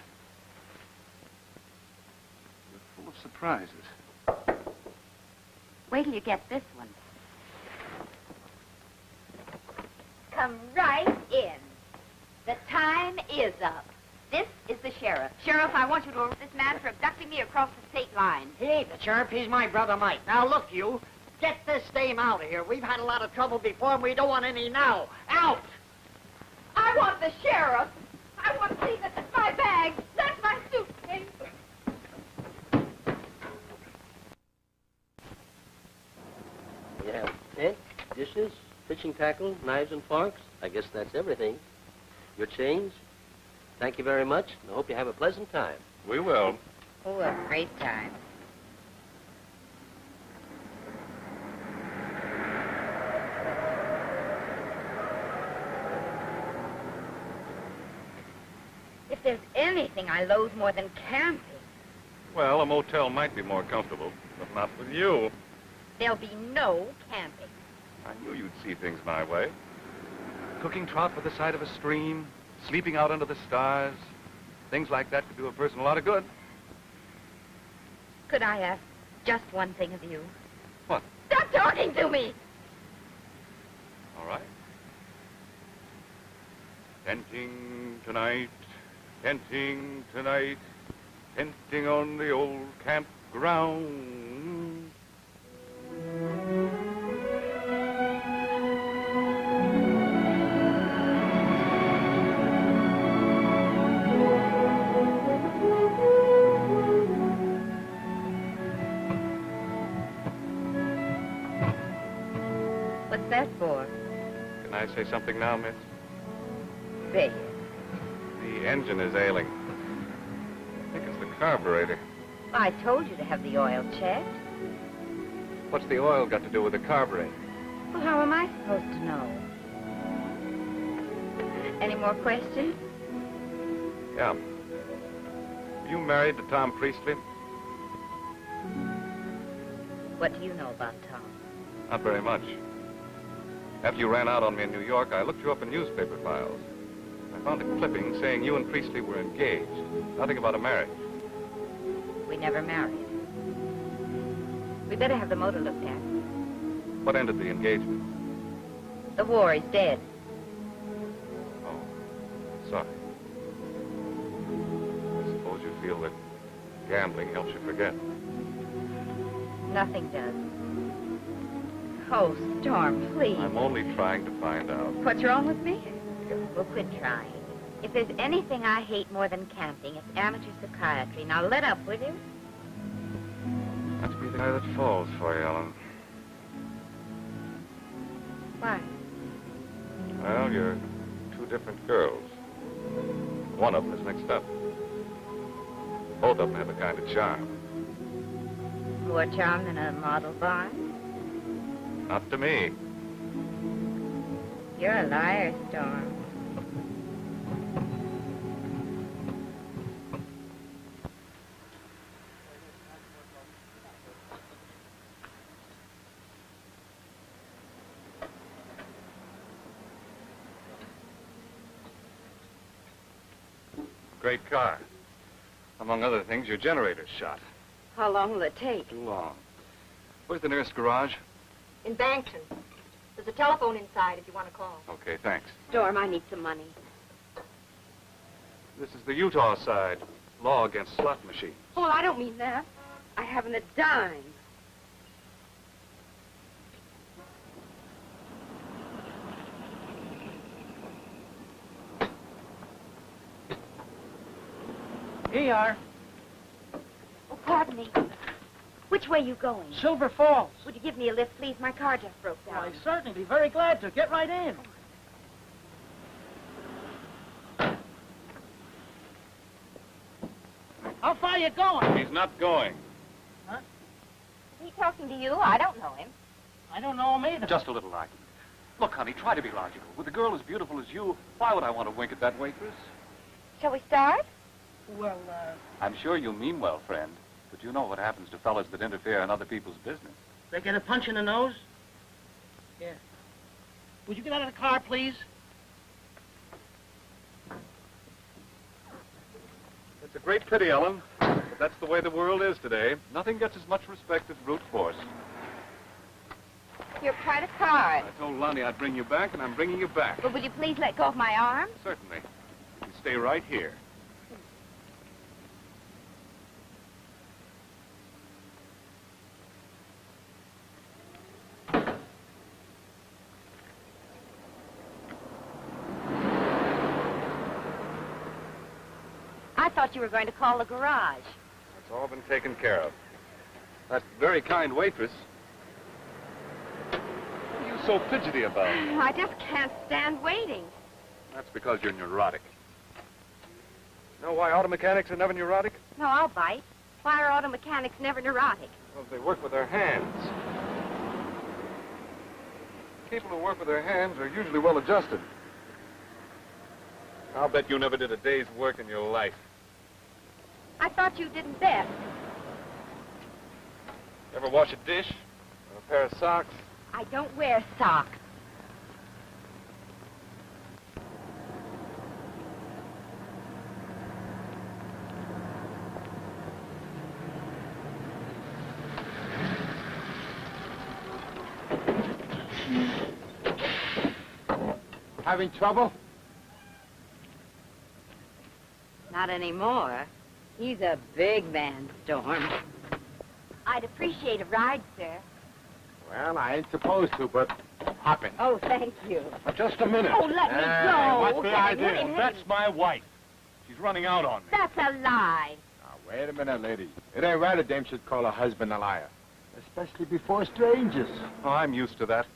You're full of surprises. Wait till you get this one. Come right in. The time is up. This is the sheriff. Sheriff, I want you to arrest this man for abducting me across the state line. He ain't the sheriff. He's my brother Mike. Now, look, you. Get this dame out of here. We've had a lot of trouble before, and we don't want any now. Out! I want the sheriff. I want to see that that's my bag. That's my suitcase. Yeah. Ed, dishes, fishing tackle, knives and forks. I guess that's everything. Your change? Thank you very much, and I hope you have a pleasant time. We will. Oh, a great time. If there's anything I loathe more than camping, Well, a motel might be more comfortable, but not with you. there'll be no camping. I knew you'd see things my way. Cooking trout by the side of a stream, sleeping out under the stars. Things like that could do a person a lot of good. Could I ask just one thing of you? What? Stop talking to me! All right. Tenting tonight, tenting tonight, tenting on the old campground. What's that for? Can I say something now, miss? Say it. The engine is ailing. I think it's the carburetor. I told you to have the oil checked. What's the oil got to do with the carburetor? Well, how am I supposed to know? Any more questions? Yeah. You married to Tom Priestley? What do you know about Tom? Not very much. After you ran out on me in New York, I looked you up in newspaper files. I found a clipping saying you and Priestley were engaged. Nothing about a marriage. We never married. We better have the motor looked at. What ended the engagement? The war is dead. Oh, sorry. I suppose you feel that gambling helps you forget. Nothing does. Oh, Storm, please. I'm only trying to find out. What's wrong with me? Well, quit trying. If there's anything I hate more than camping, it's amateur psychiatry. Now let up, will you? Must be the guy that falls for you, Ellen. Why? Well, you're two different girls. One of them is mixed up. Both of them have a kind of charm. More charm than a model barn? Not to me. You're a liar, Storm. Great car. Among other things, your generator's shot. How long will it take? Too long. Where's the nearest garage? In Bankton. There's a telephone inside if you want to call. Okay, thanks. Storm, I need some money. This is the Utah side. Law against slot machines. Oh, I don't mean that. I haven't a dime. we are. Oh, pardon me. Which way you going? Silver Falls. Would you give me a lift, please? My car just broke down. Why, certainly. Be very glad to. Get right in. How far you going? He's not going. Huh? Is he talking to you? I don't know him. I don't know him either. Just a little argument. Look, honey, try to be logical. With a girl as beautiful as you, why would I want to wink at that waitress? Shall we start? Well, I'm sure you mean well, friend, but you know what happens to fellas that interfere in other people's business. they get a punch in the nose? Yeah. Would you get out of the car, please? It's a great pity, Ellen, but that's the way the world is today. Nothing gets as much respect as brute force. You're quite a card. I told Lonnie I'd bring you back, and I'm bringing you back. But will you please let go of my arm? Certainly. You stay right here. I thought you were going to call the garage. It's all been taken care of. That very kind waitress. What are you so fidgety about? I just can't stand waiting. That's because you're neurotic. You know why auto mechanics are never neurotic? No, I'll bite. Why are auto mechanics never neurotic? Well, they work with their hands. People who work with their hands are usually well adjusted. I'll bet you never did a day's work in your life. I thought you didn't bet. Ever wash a dish? Or a pair of socks? I don't wear socks. Having trouble? Not anymore. He's a big man, Storm. I'd appreciate a ride, sir. Well, I ain't supposed to, but hop in. Oh, thank you. Just a minute. Oh, let me go. What's the idea? Hey. That's my wife. She's running out on me. That's a lie. Now, wait a minute, lady. It ain't right a dame should call her husband a liar. Especially before strangers. Oh, I'm used to that.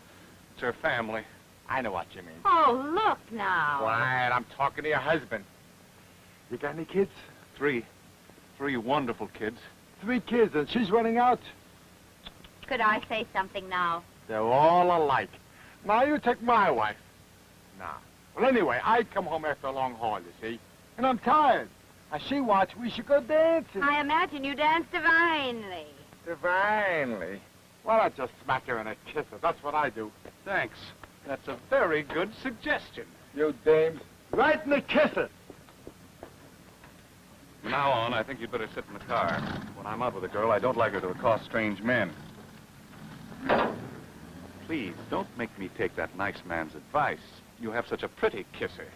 It's her family. I know what you mean. Oh, look now. Quiet, I'm talking to your husband. You got any kids? 3. 3 wonderful kids. 3 kids, and she's running out. Could I say something now? They're all alike. Now, you take my wife. Now. Well, anyway, I come home after a long haul, you see. And I'm tired. Now, she wants we should go dancing. I imagine you dance divinely. Divinely? Well, I just smack her and I kiss her. That's what I do. Thanks. That's a very good suggestion. You dames, right in the kisser. From now on, I think you'd better sit in the car. When I'm out with a girl, I don't like her to accost strange men. Please, don't make me take that nice man's advice. You have such a pretty kisser.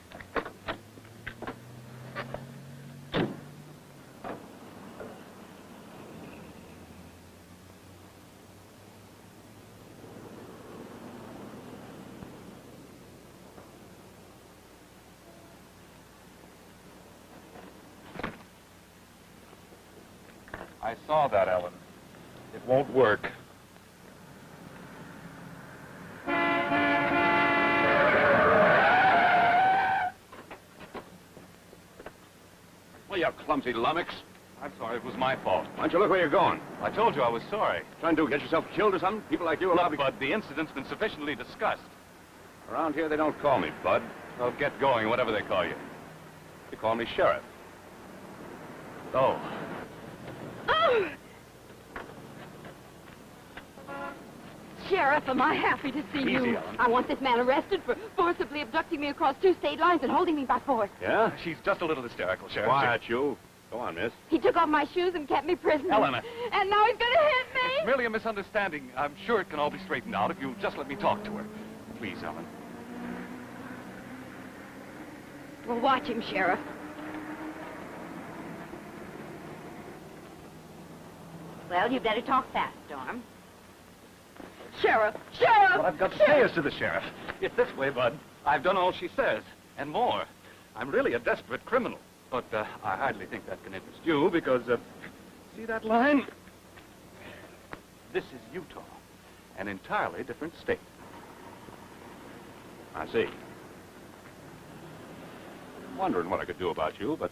I saw that, Ellen. It won't work. Well, you clumsy lummox. I'm sorry, it was my fault. Why don't you look where you're going? I told you I was sorry. Trying to get yourself killed or something? People like you are Look, Bud, the incident's been sufficiently discussed. Around here, they don't call me Bud. So get going, whatever they call you. They call me Sheriff. Oh. Oh! Sheriff, am I happy to see Easy, you. Ellen. I want this man arrested for forcibly abducting me across 2 state lines and holding me by force. Yeah? She's just a little hysterical, Sheriff. Quiet, you. Go on, miss. He took off my shoes and kept me prisoner. Ellen. And now he's going to hit me. It's merely a misunderstanding. I'm sure it can all be straightened out if you'll just let me talk to her. Please, Ellen. Well, watch him, Sheriff. Well, you better talk fast, Storm. Sheriff! Sheriff! What I've got to say is to the sheriff. It's this way, Bud. I've done all she says, and more. I'm really a desperate criminal. But I hardly think that can interest you because, see that line? This is Utah, an entirely different state. I see. I'm wondering what I could do about you, but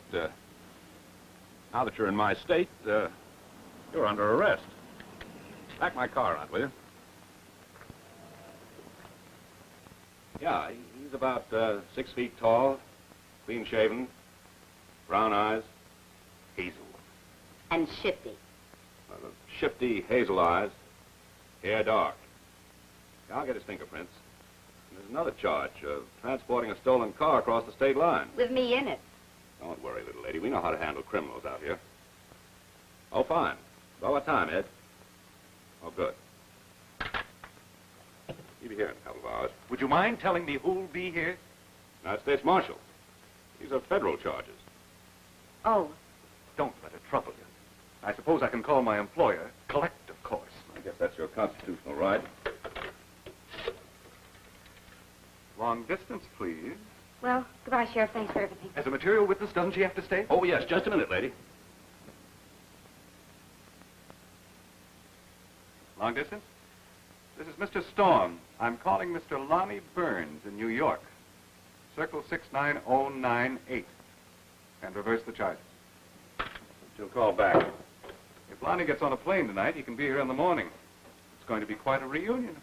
now that you're in my state, you're under arrest. Back my car out, will you? Yeah, he's about 6 feet tall, clean-shaven, brown eyes, hazel. And shifty. Shifty hazel eyes, hair dark. I'll get his fingerprints. And there's another charge of transporting a stolen car across the state line. With me in it. Don't worry, little lady. We know how to handle criminals out here. Oh, fine. About what time, Ed? Oh, good. He'll be here in a couple of hours. Would you mind telling me who'll be here? United States Marshal. These are federal charges. Oh. Don't let it trouble you. I suppose I can call my employer. Collect, of course. I guess that's your constitutional right. Long distance, please. Well, goodbye, Sheriff. Thanks for everything. As a material witness, doesn't she have to stay? Oh, yes. Just a minute, lady. Long distance? This is Mr. Storm. I'm calling Mr. Lonnie Burns in New York. Circle 69098. And reverse the charges. She'll call back. If Lonnie gets on a plane tonight, he can be here in the morning. It's going to be quite a reunion.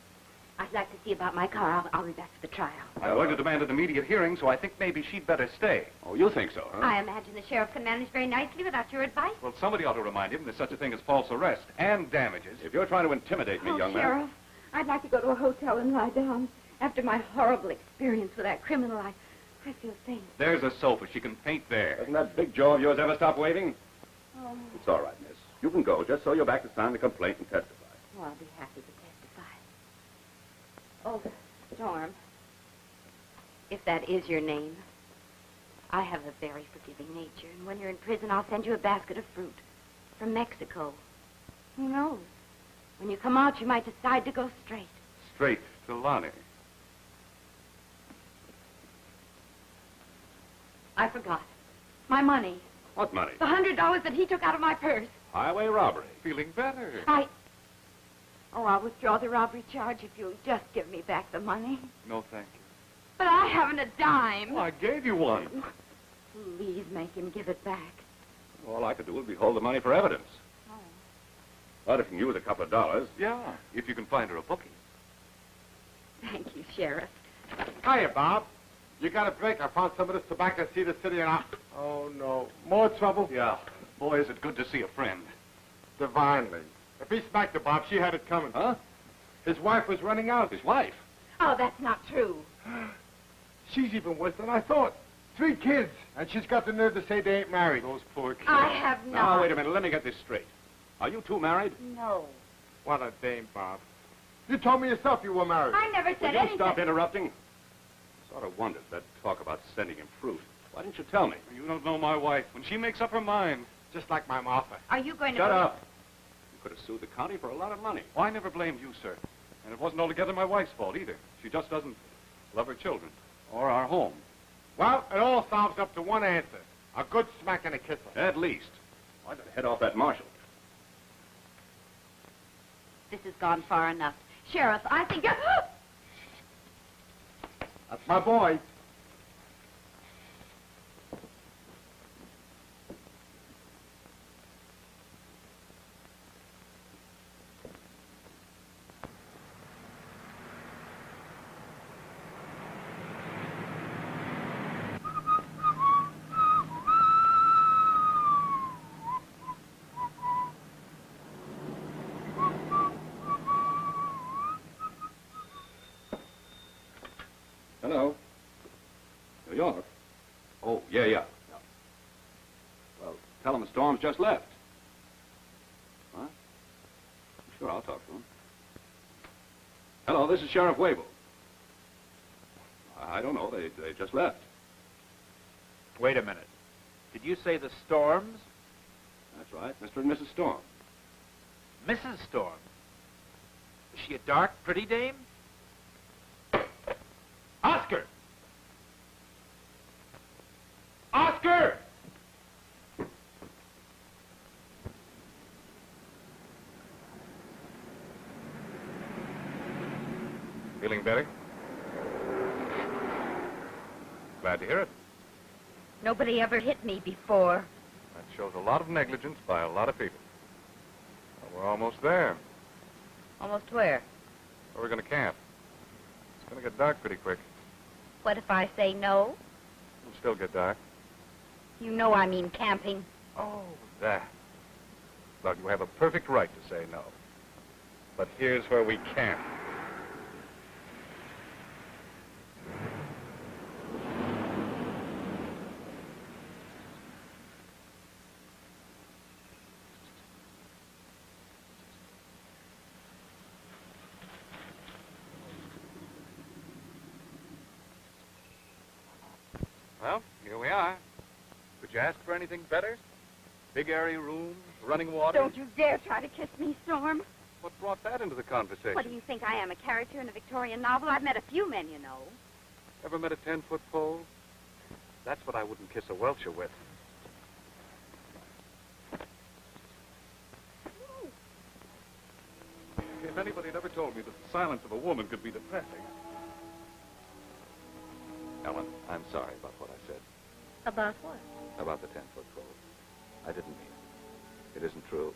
I'd like to see about my car. I'll be back for the trial. I'm going to demand an immediate hearing, so I think maybe she'd better stay. Oh, you think so, huh? I imagine the sheriff can manage very nicely without your advice. Well, somebody ought to remind him there's such a thing as false arrest and damages. If you're trying to intimidate me, young man... Sheriff, I'd like to go to a hotel and lie down. After my horrible experience with that criminal, I feel faint. There's a sofa. She can faint there. Doesn't that big jaw of yours ever stop waving? Oh. It's all right, miss. You can go, just so you're back to sign the complaint and testify. Oh, I'll be happy to testify. Oh, Storm, if that is your name, I have a very forgiving nature, and when you're in prison, I'll send you a basket of fruit from Mexico. Who knows? When you come out, you might decide to go straight. Straight to Lonnie. I forgot. My money. What money? The $100 that he took out of my purse. Highway robbery. Feeling better. I'll withdraw the robbery charge if you'll just give me back the money. No, thank you. But I haven't a dime. Well, I gave you one. Please make him give it back. All I could do would be hold the money for evidence. Oh. But if you can use a couple of dollars... Yeah, if you can find her a bookie. Thank you, Sheriff. Hiya, Bob. You got a break? I found some of this tobacco to see the city and I... Oh, no. More trouble? Yeah. Boy, is it good to see a friend. Divinely. If he smacked her, Bob, she had it coming. Huh? His wife was running out. His wife? Oh, that's not true. She's even worse than I thought. 3 kids, and she's got the nerve to say they ain't married. Those poor kids. I have not. Now, wait a minute. Let me get this straight. Are you two married? No. What a dame, Bob. You told me yourself you were married. I never said Would you anything. stop interrupting? Sort of wondered that talk about sending him fruit. Why didn't you tell me? You don't know my wife. When she makes up her mind... Just like my Martha. Are you going to... Shut up. You could have sued the county for a lot of money. Well, I never blamed you, sir. And it wasn't altogether my wife's fault, either. She just doesn't love her children or our home. Well, it all solves up to one answer. A good smack and a kisser. At least. Why don't I head off that marshal? This has gone far enough. Sheriff, I think you're... That's my boy. Hello. New York? Oh, yeah. Well, tell him the storm's just left. Huh? Sure, I'll talk to him. Hello, this is Sheriff Wable. I don't know. They just left. Wait a minute. Did you say the Storms? That's right, Mr. and Mrs. Storm. Mrs. Storm? Is she a dark, pretty dame? Oscar! Oscar! Feeling better? Glad to hear it. Nobody ever hit me before. That shows a lot of negligence by a lot of people. Well, we're almost there. Almost where? Where we're going to camp. It's going to get dark pretty quick. What if I say no? It'll still get dark. You know I mean camping. Oh, that. Look, you have a perfect right to say no. But here's where we camp. Well, here we are. Could you ask for anything better? Big airy room, running water. Don't you dare try to kiss me, Storm. What brought that into the conversation? What do you think I am, a character in a Victorian novel? I've met a few men, you know. Ever met a 10-foot pole? That's what I wouldn't kiss a Welcher with. If anybody had ever told me that the silence of a woman could be depressing. Ellen, I'm sorry about what I said. About what? About the 10-foot pole. I didn't mean it. It isn't true.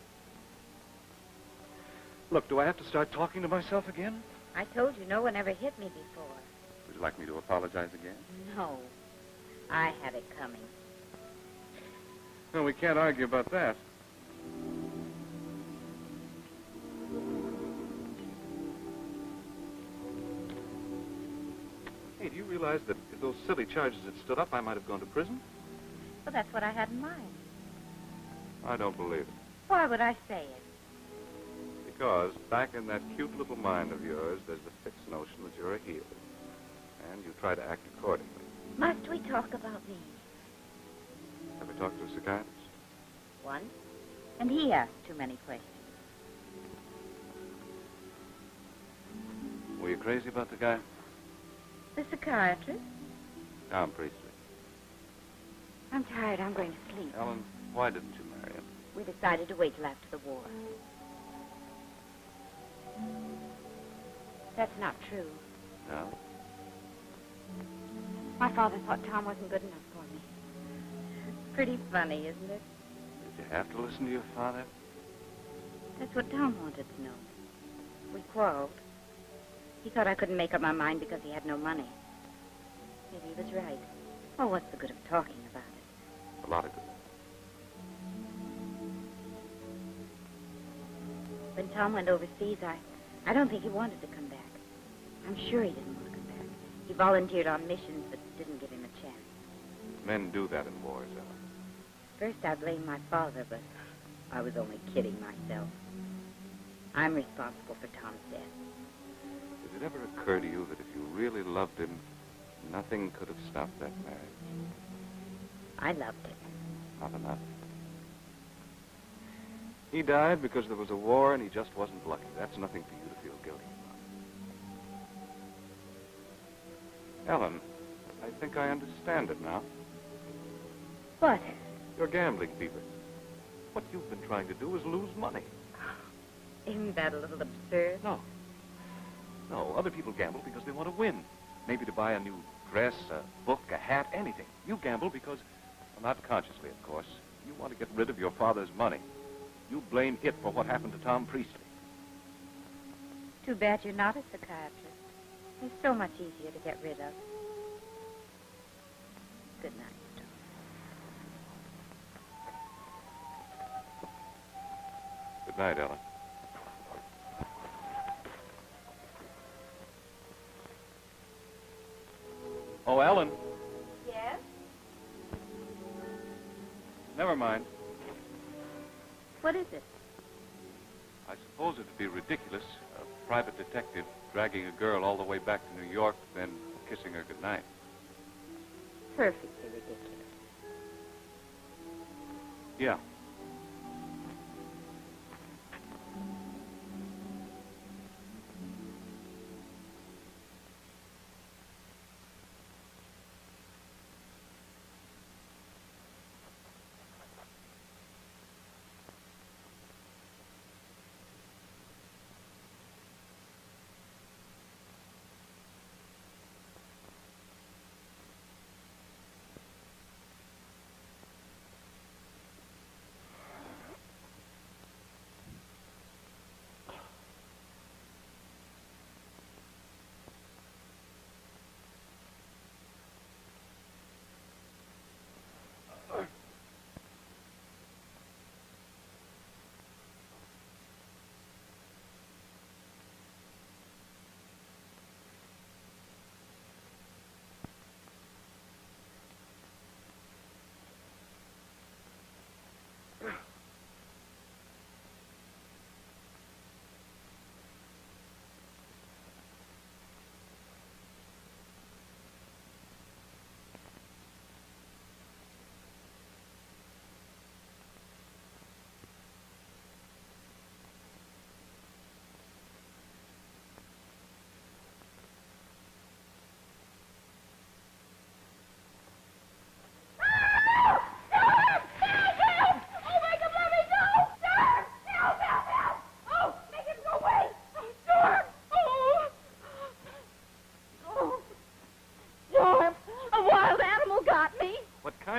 Look, do I have to start talking to myself again? I told you no one ever hit me before. Would you like me to apologize again? No. I had it coming. No, we can't argue about that. Hey, do you realize that if those silly charges had stood up, I might have gone to prison? Well, that's what I had in mind. I don't believe it. Why would I say it? Because back in that cute little mind of yours, there's the fixed notion that you're a heel. And you try to act accordingly. Must we talk about me? Ever talked to a psychiatrist? One. And he asked too many questions. Were you crazy about the guy? The psychiatrist? Tom Priestley. I'm tired. I'm going to sleep. Ellen, why didn't you marry him? We decided to wait till after the war. That's not true. No? My father thought Tom wasn't good enough for me. Pretty funny, isn't it? Did you have to listen to your father? That's what Tom wanted to know. We quarreled. He thought I couldn't make up my mind because he had no money. Maybe he was right. Well, what's the good of talking about it? A lot of good. When Tom went overseas, I don't think he wanted to come back. I'm sure he didn't want to come back. He volunteered on missions, but didn't give him a chance. Men do that in wars, Ellen. First, I blamed my father, but I was only kidding myself. I'm responsible for Tom's death. Did it ever occur to you that if you really loved him, nothing could have stopped that marriage? I loved it. Not enough. He died because there was a war and he just wasn't lucky. That's nothing for you to feel guilty about. Ellen, I think I understand it now. What? You're gambling, Peter. What you've been trying to do is lose money. Isn't that a little absurd? No. No, other people gamble because they want to win. Maybe to buy a new dress, a book, a hat, anything. You gamble because, well, not consciously, of course, you want to get rid of your father's money. You blame it for what happened to Tom Priestley. Too bad you're not a psychiatrist. He's so much easier to get rid of. Good night, Storm. Good night, Ellen. Oh, Ellen. Yes? Never mind. What is it? I suppose it'd be ridiculous, a private detective dragging a girl all the way back to New York, then kissing her goodnight. Perfectly ridiculous. Yeah.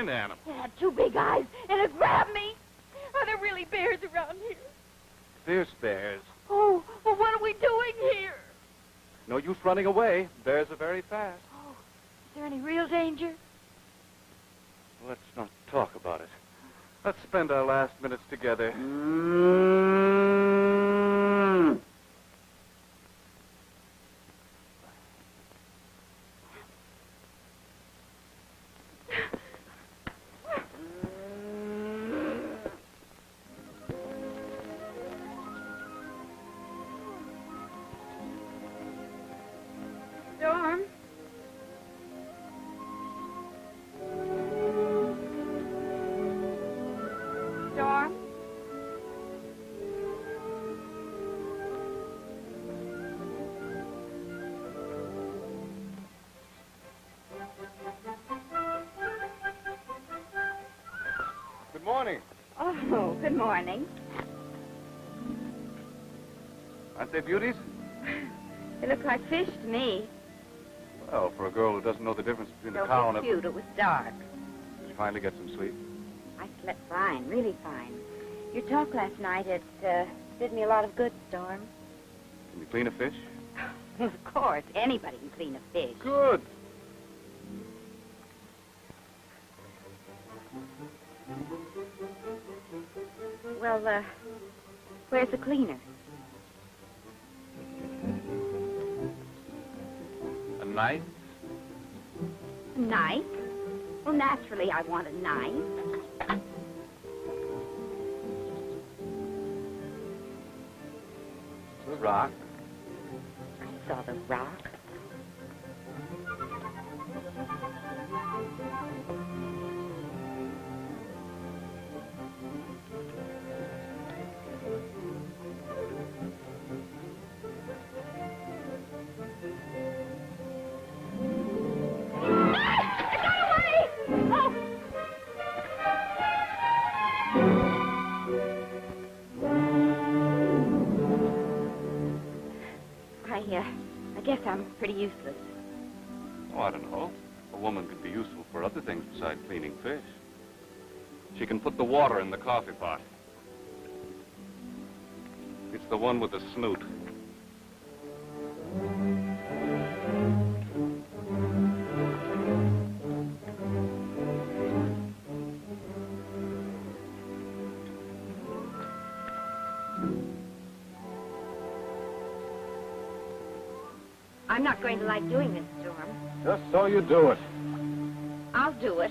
kind of animal? It had 2 big eyes, and it grabbed me. Are there really bears around here? Fierce bears. Oh, well, what are we doing here? No use running away. Bears are very fast. Oh, is there any real danger? Let's not talk about it. Let's spend our last minutes together. Storm? Storm? Good morning. Oh, good morning. Aren't they beauties? They look like fish to me. Well, for a girl who doesn't know the difference between a So cow and a... cute. It was dark. Did you finally get some sleep? I slept fine, really fine. Your talk last night, it did me a lot of good, Storm. Can you clean a fish? Of course, anybody can clean a fish. Good. Well, where's the cleaner? A knife? A knife? Well, naturally, I want a knife. The rock. I saw the rock. I guess I'm pretty useless. Oh, I don't know. A woman could be useful for other things besides cleaning fish. She can put the water in the coffee pot. It's the one with the snoot. I'm not going to like doing this, Storm. Just so you do it. I'll do it.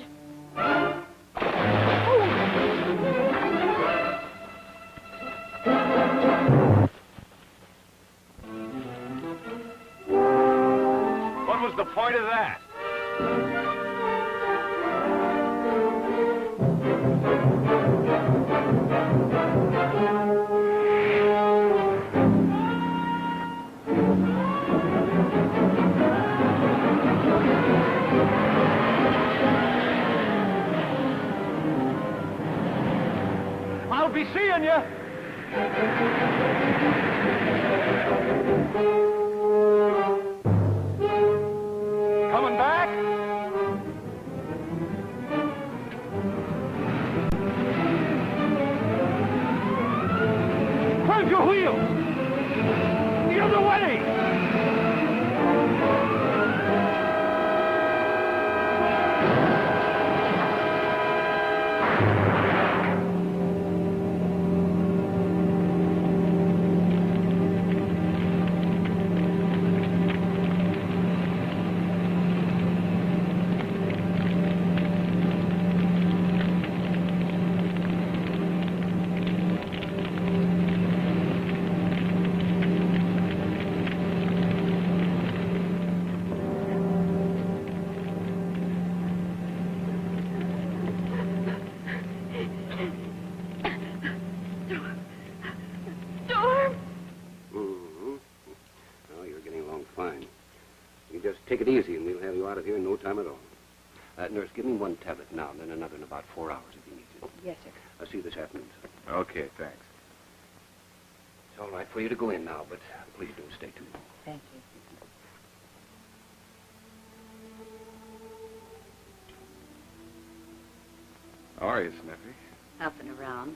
What was the point of that? I'll be seeing you. Coming back? Turn your wheels. The other way. Take it easy, and we'll have you out of here in no time at all. Nurse, give me one tablet now, and then another in about 4 hours if you need it. Yes, sir. I'll see you this afternoon, sir. Okay, thanks. It's all right for you to go in now, but please don't stay too long. Thank you. How are you, Sniffy? Up and around.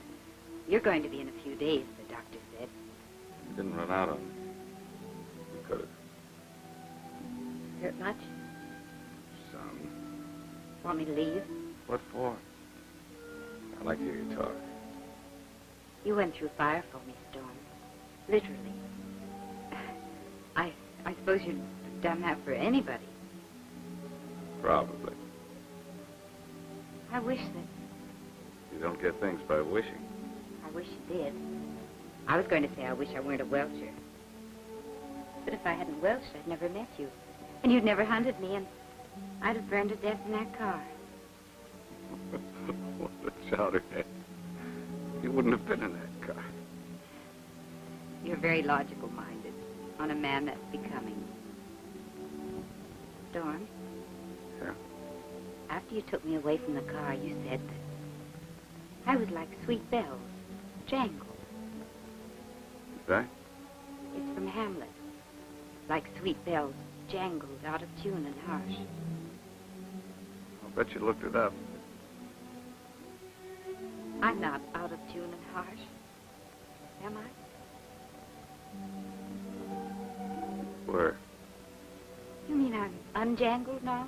You're going to be in a few days, the doctor said. You didn't run out on me. You could have. Hurt much? Some. Want me to leave? What for? I like to hear you talk. You went through fire for me, Storm. Literally. I suppose you'd have done that for anybody. Probably. I wish that... You don't get things by wishing. I wish you did. I was going to say I wish I weren't a welcher. But if I hadn't welched, I'd never met you. And you'd never hunted me, and I'd have burned to death in that car. What a chowderhead. You wouldn't have been in that car. You're very logical-minded on a man that's becoming. Storm? Yeah? After you took me away from the car, you said that I was like sweet bells, jangled. Right? It's from Hamlet. Like sweet bells, jangled, out of tune and harsh. I'll bet you looked it up. I'm not out of tune and harsh. Am I? Where? You mean I'm unjangled now?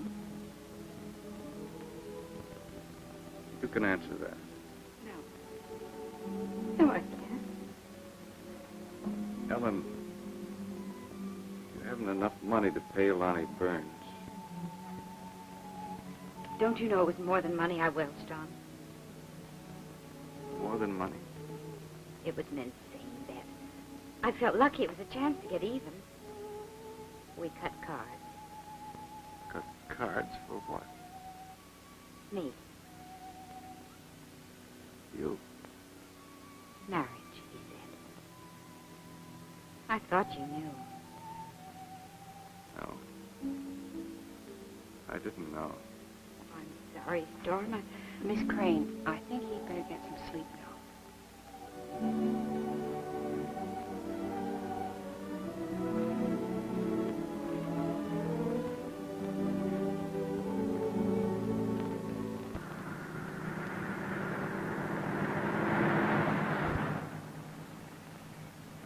You can answer that. No, I can't. Ellen, you haven't enough money to pay Lonnie Burns. Don't you know it was more than money I welched on? More than money? It was an insane bet. I felt lucky it was a chance to get even. We cut cards. Cut cards for what? Me. You. Marriage, he said. I thought you knew. No. I didn't know. I'm sorry, Storm. Miss Crane, I think he'd better get some sleep now.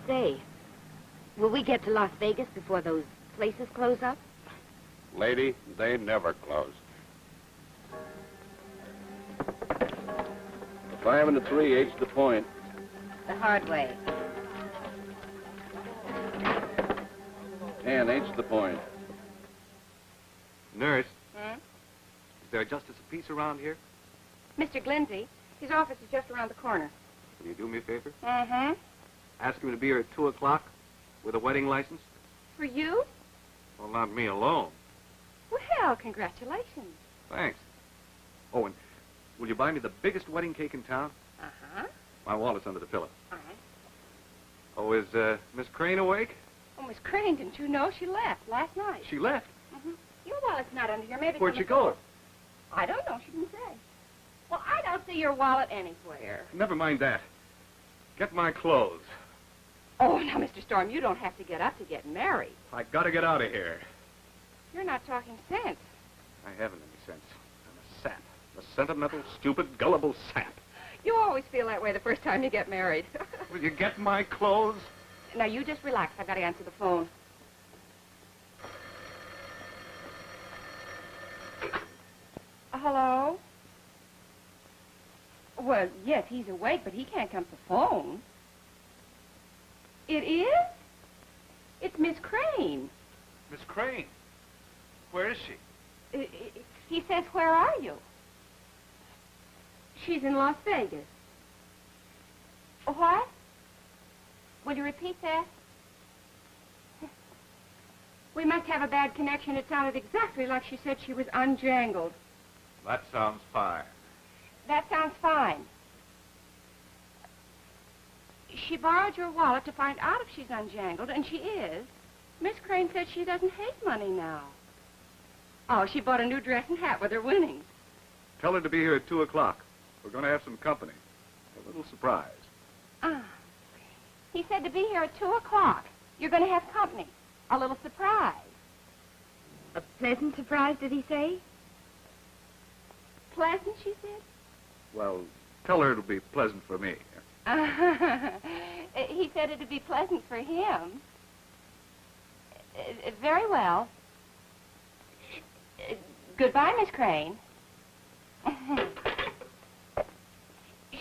Say, will we get to Las Vegas before those places close up? Lady, they never close. 5 and a 3/8 the point. The hard way. And 8's the point. Nurse, Hmm? is there a justice of peace around here? Mr. Glindsey, his office is just around the corner. Can you do me a favor? Mm-hmm. Ask him to be here at 2 o'clock with a wedding license? For you? Well, not me alone. Well, congratulations. Thanks. Oh, and will you buy me the biggest wedding cake in town? Uh-huh. My wallet's under the pillow. All right. Oh, is Miss Crane awake? Oh, Miss Crane, didn't you know she left last night? She left. Mm-hmm. Your wallet's not under here. Maybe Where'd she go? I don't know. She didn't say. Well, I don't see your wallet anywhere. Never mind that. Get my clothes. Oh, now, Mr. Storm, you don't have to get up to get married. I gotta get out of here. You're not talking sense. I haven't any sense. I'm a sap. A sentimental, stupid, gullible sap. You always feel that way the first time you get married. Will you get my clothes? Now, you just relax. I've got to answer the phone. Hello? Well, yes, he's awake, but he can't come to the phone. It is? It's Miss Crane. Miss Crane. Where is she? He says, where are you? She's in Las Vegas. What? Will you repeat that? We must have a bad connection. It sounded exactly like she said she was unjangled. That sounds fine. That sounds fine. She borrowed your wallet to find out if she's unjangled, and she is. Miss Crane said she doesn't hate money now. Oh, she bought a new dress and hat with her winnings. Tell her to be here at 2 o'clock. We're going to have some company. A little surprise. Ah. He said to be here at 2 o'clock. You're going to have company. A little surprise. A pleasant surprise, did he say? Pleasant, she said? Well, tell her it'll be pleasant for me. He said it'd be pleasant for him. Very well. Goodbye, Miss Crane.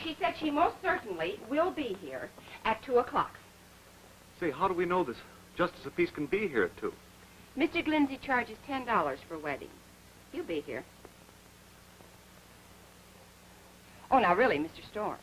She said she most certainly will be here at 2 o'clock. Say, how do we know this Justice of Peace can be here at 2? Mr. Glindsey charges $10 for weddings. He'll be here. Oh, now, really, Mr. Storm.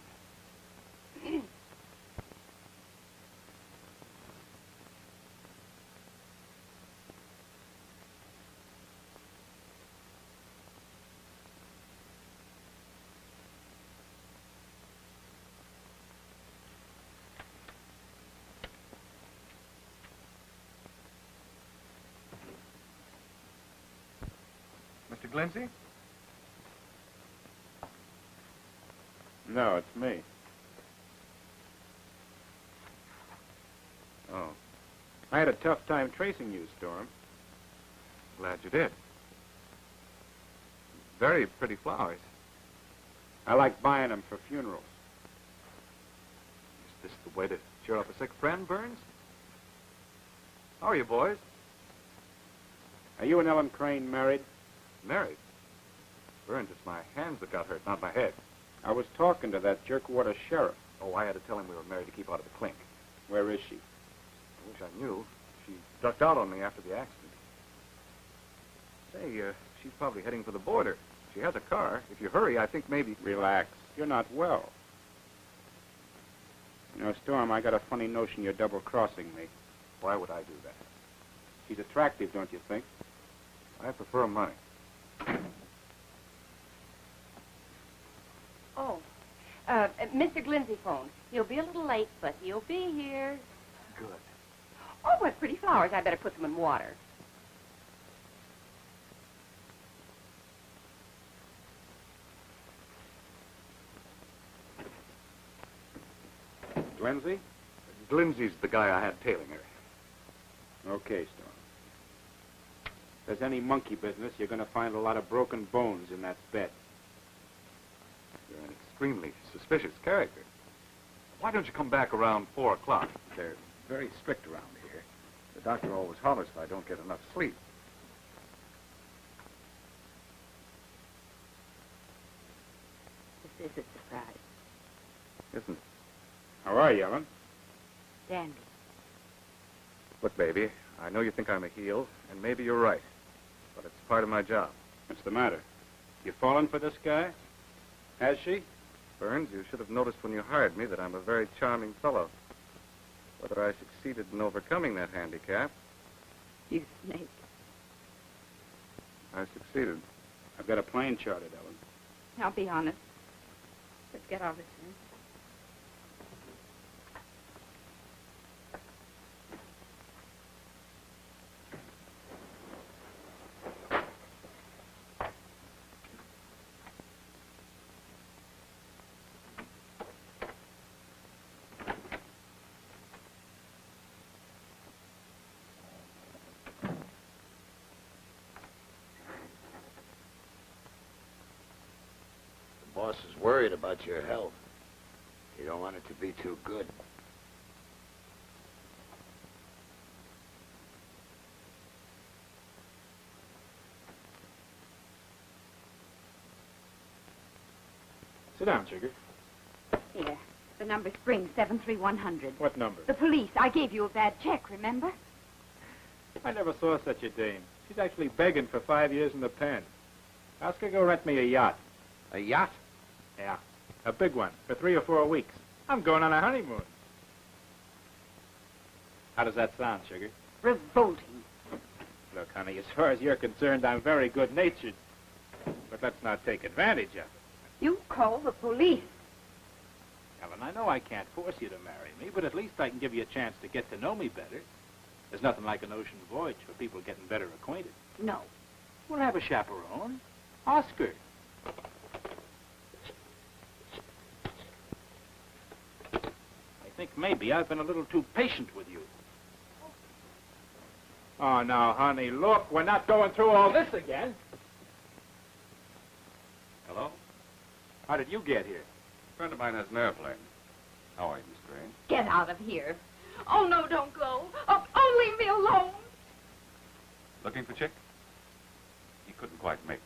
Mr. Glindsey? No, it's me. Oh. I had a tough time tracing you, Storm. Glad you did. Very pretty flowers. I like buying them for funerals. Is this the way to cheer up a sick friend, Burns? How are you, boys? Are you and Ellen Crane married? Married? Burns, it's my hands that got hurt, not my head. I was talking to that jerkwater sheriff. Oh, I had to tell him we were married to keep out of the clink. Where is she? I wish I knew. She ducked out on me after the accident. Say, she's probably heading for the border. She has a car. If you hurry, I think maybe... Relax. You're not well. You know, Storm, I got a funny notion you're double-crossing me. Why would I do that? She's attractive, don't you think? I prefer money. Oh, Mr. Glindsey phoned. He'll be a little late, but he'll be here. Good. Oh, what pretty flowers. I better put them in water. Glindsey? Glindsey's the guy I had tailing her. Okay, Storm. If there's any monkey business, you're going to find a lot of broken bones in that bed. You're an extremely suspicious character. Why don't you come back around 4 o'clock? They're very strict around here. The doctor always hollers if I don't get enough sleep. This is a surprise. Isn't it? How are you, Ellen? Dandy. Look, baby, I know you think I'm a heel, and maybe you're right. But it's part of my job. What's the matter? You fallen for this guy? Has she? Burns, you should have noticed when you hired me that I'm a very charming fellow. Whether I succeeded in overcoming that handicap... You snake. I succeeded. I've got a plane chartered, Ellen. I'll be honest. Let's get all this in. The boss is worried about your health. You don't want it to be too good. Sit down, Sugar. Here. The number springs 73100. What number? The police. I gave you a bad check, remember? I never saw such a dame. She's actually begging for 5 years in the pen. Ask her to go rent me a yacht. A yacht? Yeah. A big one for 3 or 4 weeks. I'm going on a honeymoon. How does that sound, Sugar? Revolting. Look, honey, as far as you're concerned, I'm very good-natured. But let's not take advantage of it. You call the police. Ellen, I know I can't force you to marry me, but at least I can give you a chance to get to know me better. There's nothing like an ocean voyage for people getting better acquainted. No. We'll have a chaperone. Oscar. I think maybe I've been a little too patient with you. Oh, now, honey, look, we're not going through all this again. Hello? How did you get here? A friend of mine has an airplane. How are you, Miss Crane? Get out of here. Oh, no, don't go. Oh, leave me alone. Looking for Chick? He couldn't quite make it.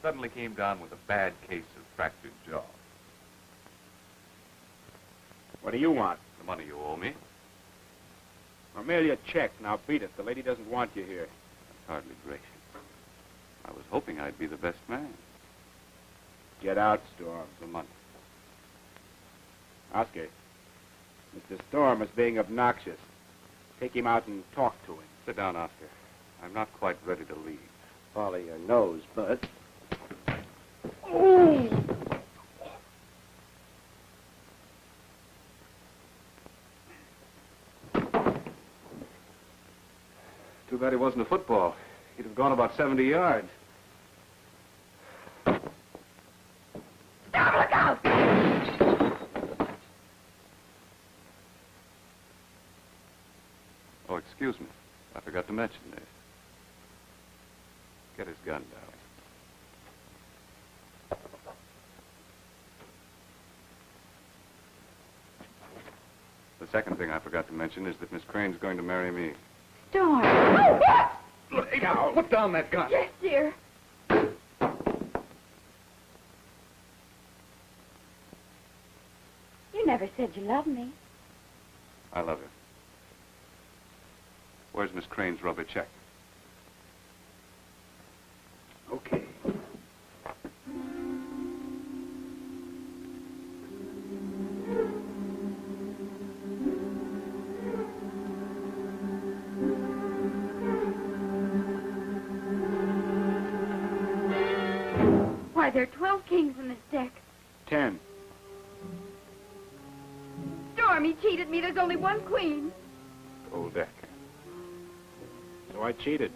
Suddenly came down with a bad case of fractured jaw. What do you want? The money you owe me. I'll mail you a check. Now beat it. The lady doesn't want you here. That's hardly gracious. I was hoping I'd be the best man. Get out, Storm. The money. Oscar, Mr. Storm is being obnoxious. Take him out and talk to him. Sit down, Oscar. I'm not quite ready to leave. Follow your nose, Bud. Oh! Too bad it wasn't a football. He'd have gone about 70 yards. Stop, look out! Oh, excuse me. I forgot to mention this. Get his gun down. The second thing I forgot to mention is that Miss Crane's going to marry me. Storm. Oh, what? Look, hey, now, put down that gun. Yes, dear. You never said you loved me. I love her. Where's Miss Crane's rubber check? Okay. Why, there are 12 kings in this deck. 10. Storm, he cheated me. There's only one queen. Old deck. So I cheated.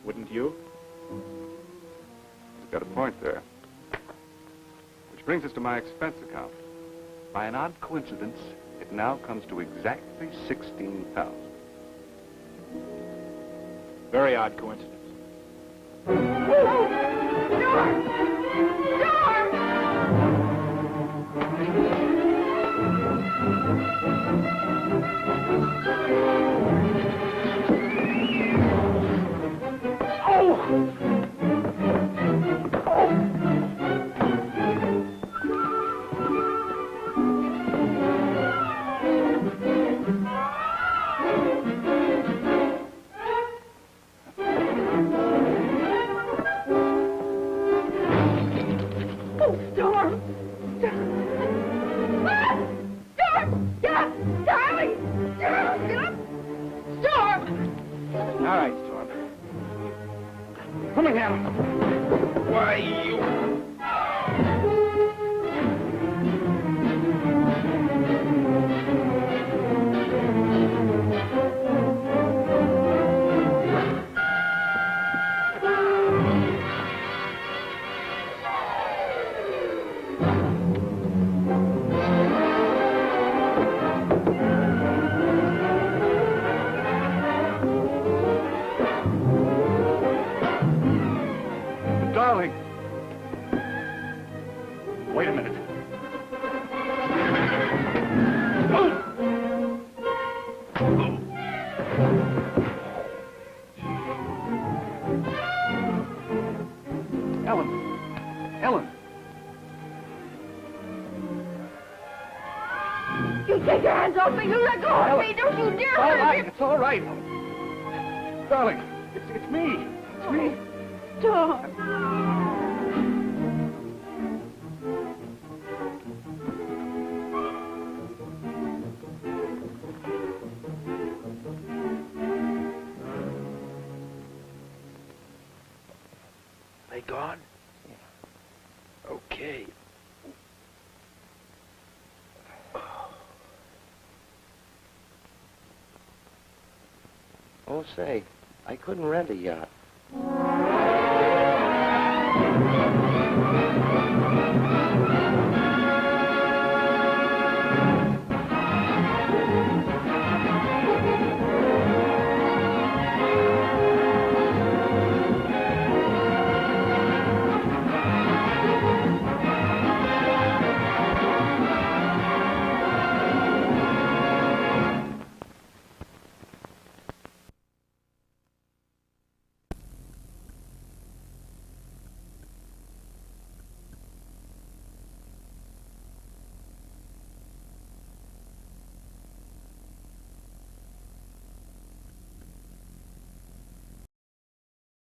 Wouldn't you? He's got a point there. Which brings us to my expense account. By an odd coincidence, it now comes to exactly 16,000. Very odd coincidence. All right, Storm. Come in here. Why, you... Darling! Wait a minute. Ellen! You take your hands off me. You let go of me. Don't you dare All hurt right, me. it's all right. Darling, it's me. It's me. Storm. They gone? Okay. Oh, say, I couldn't rent a yacht.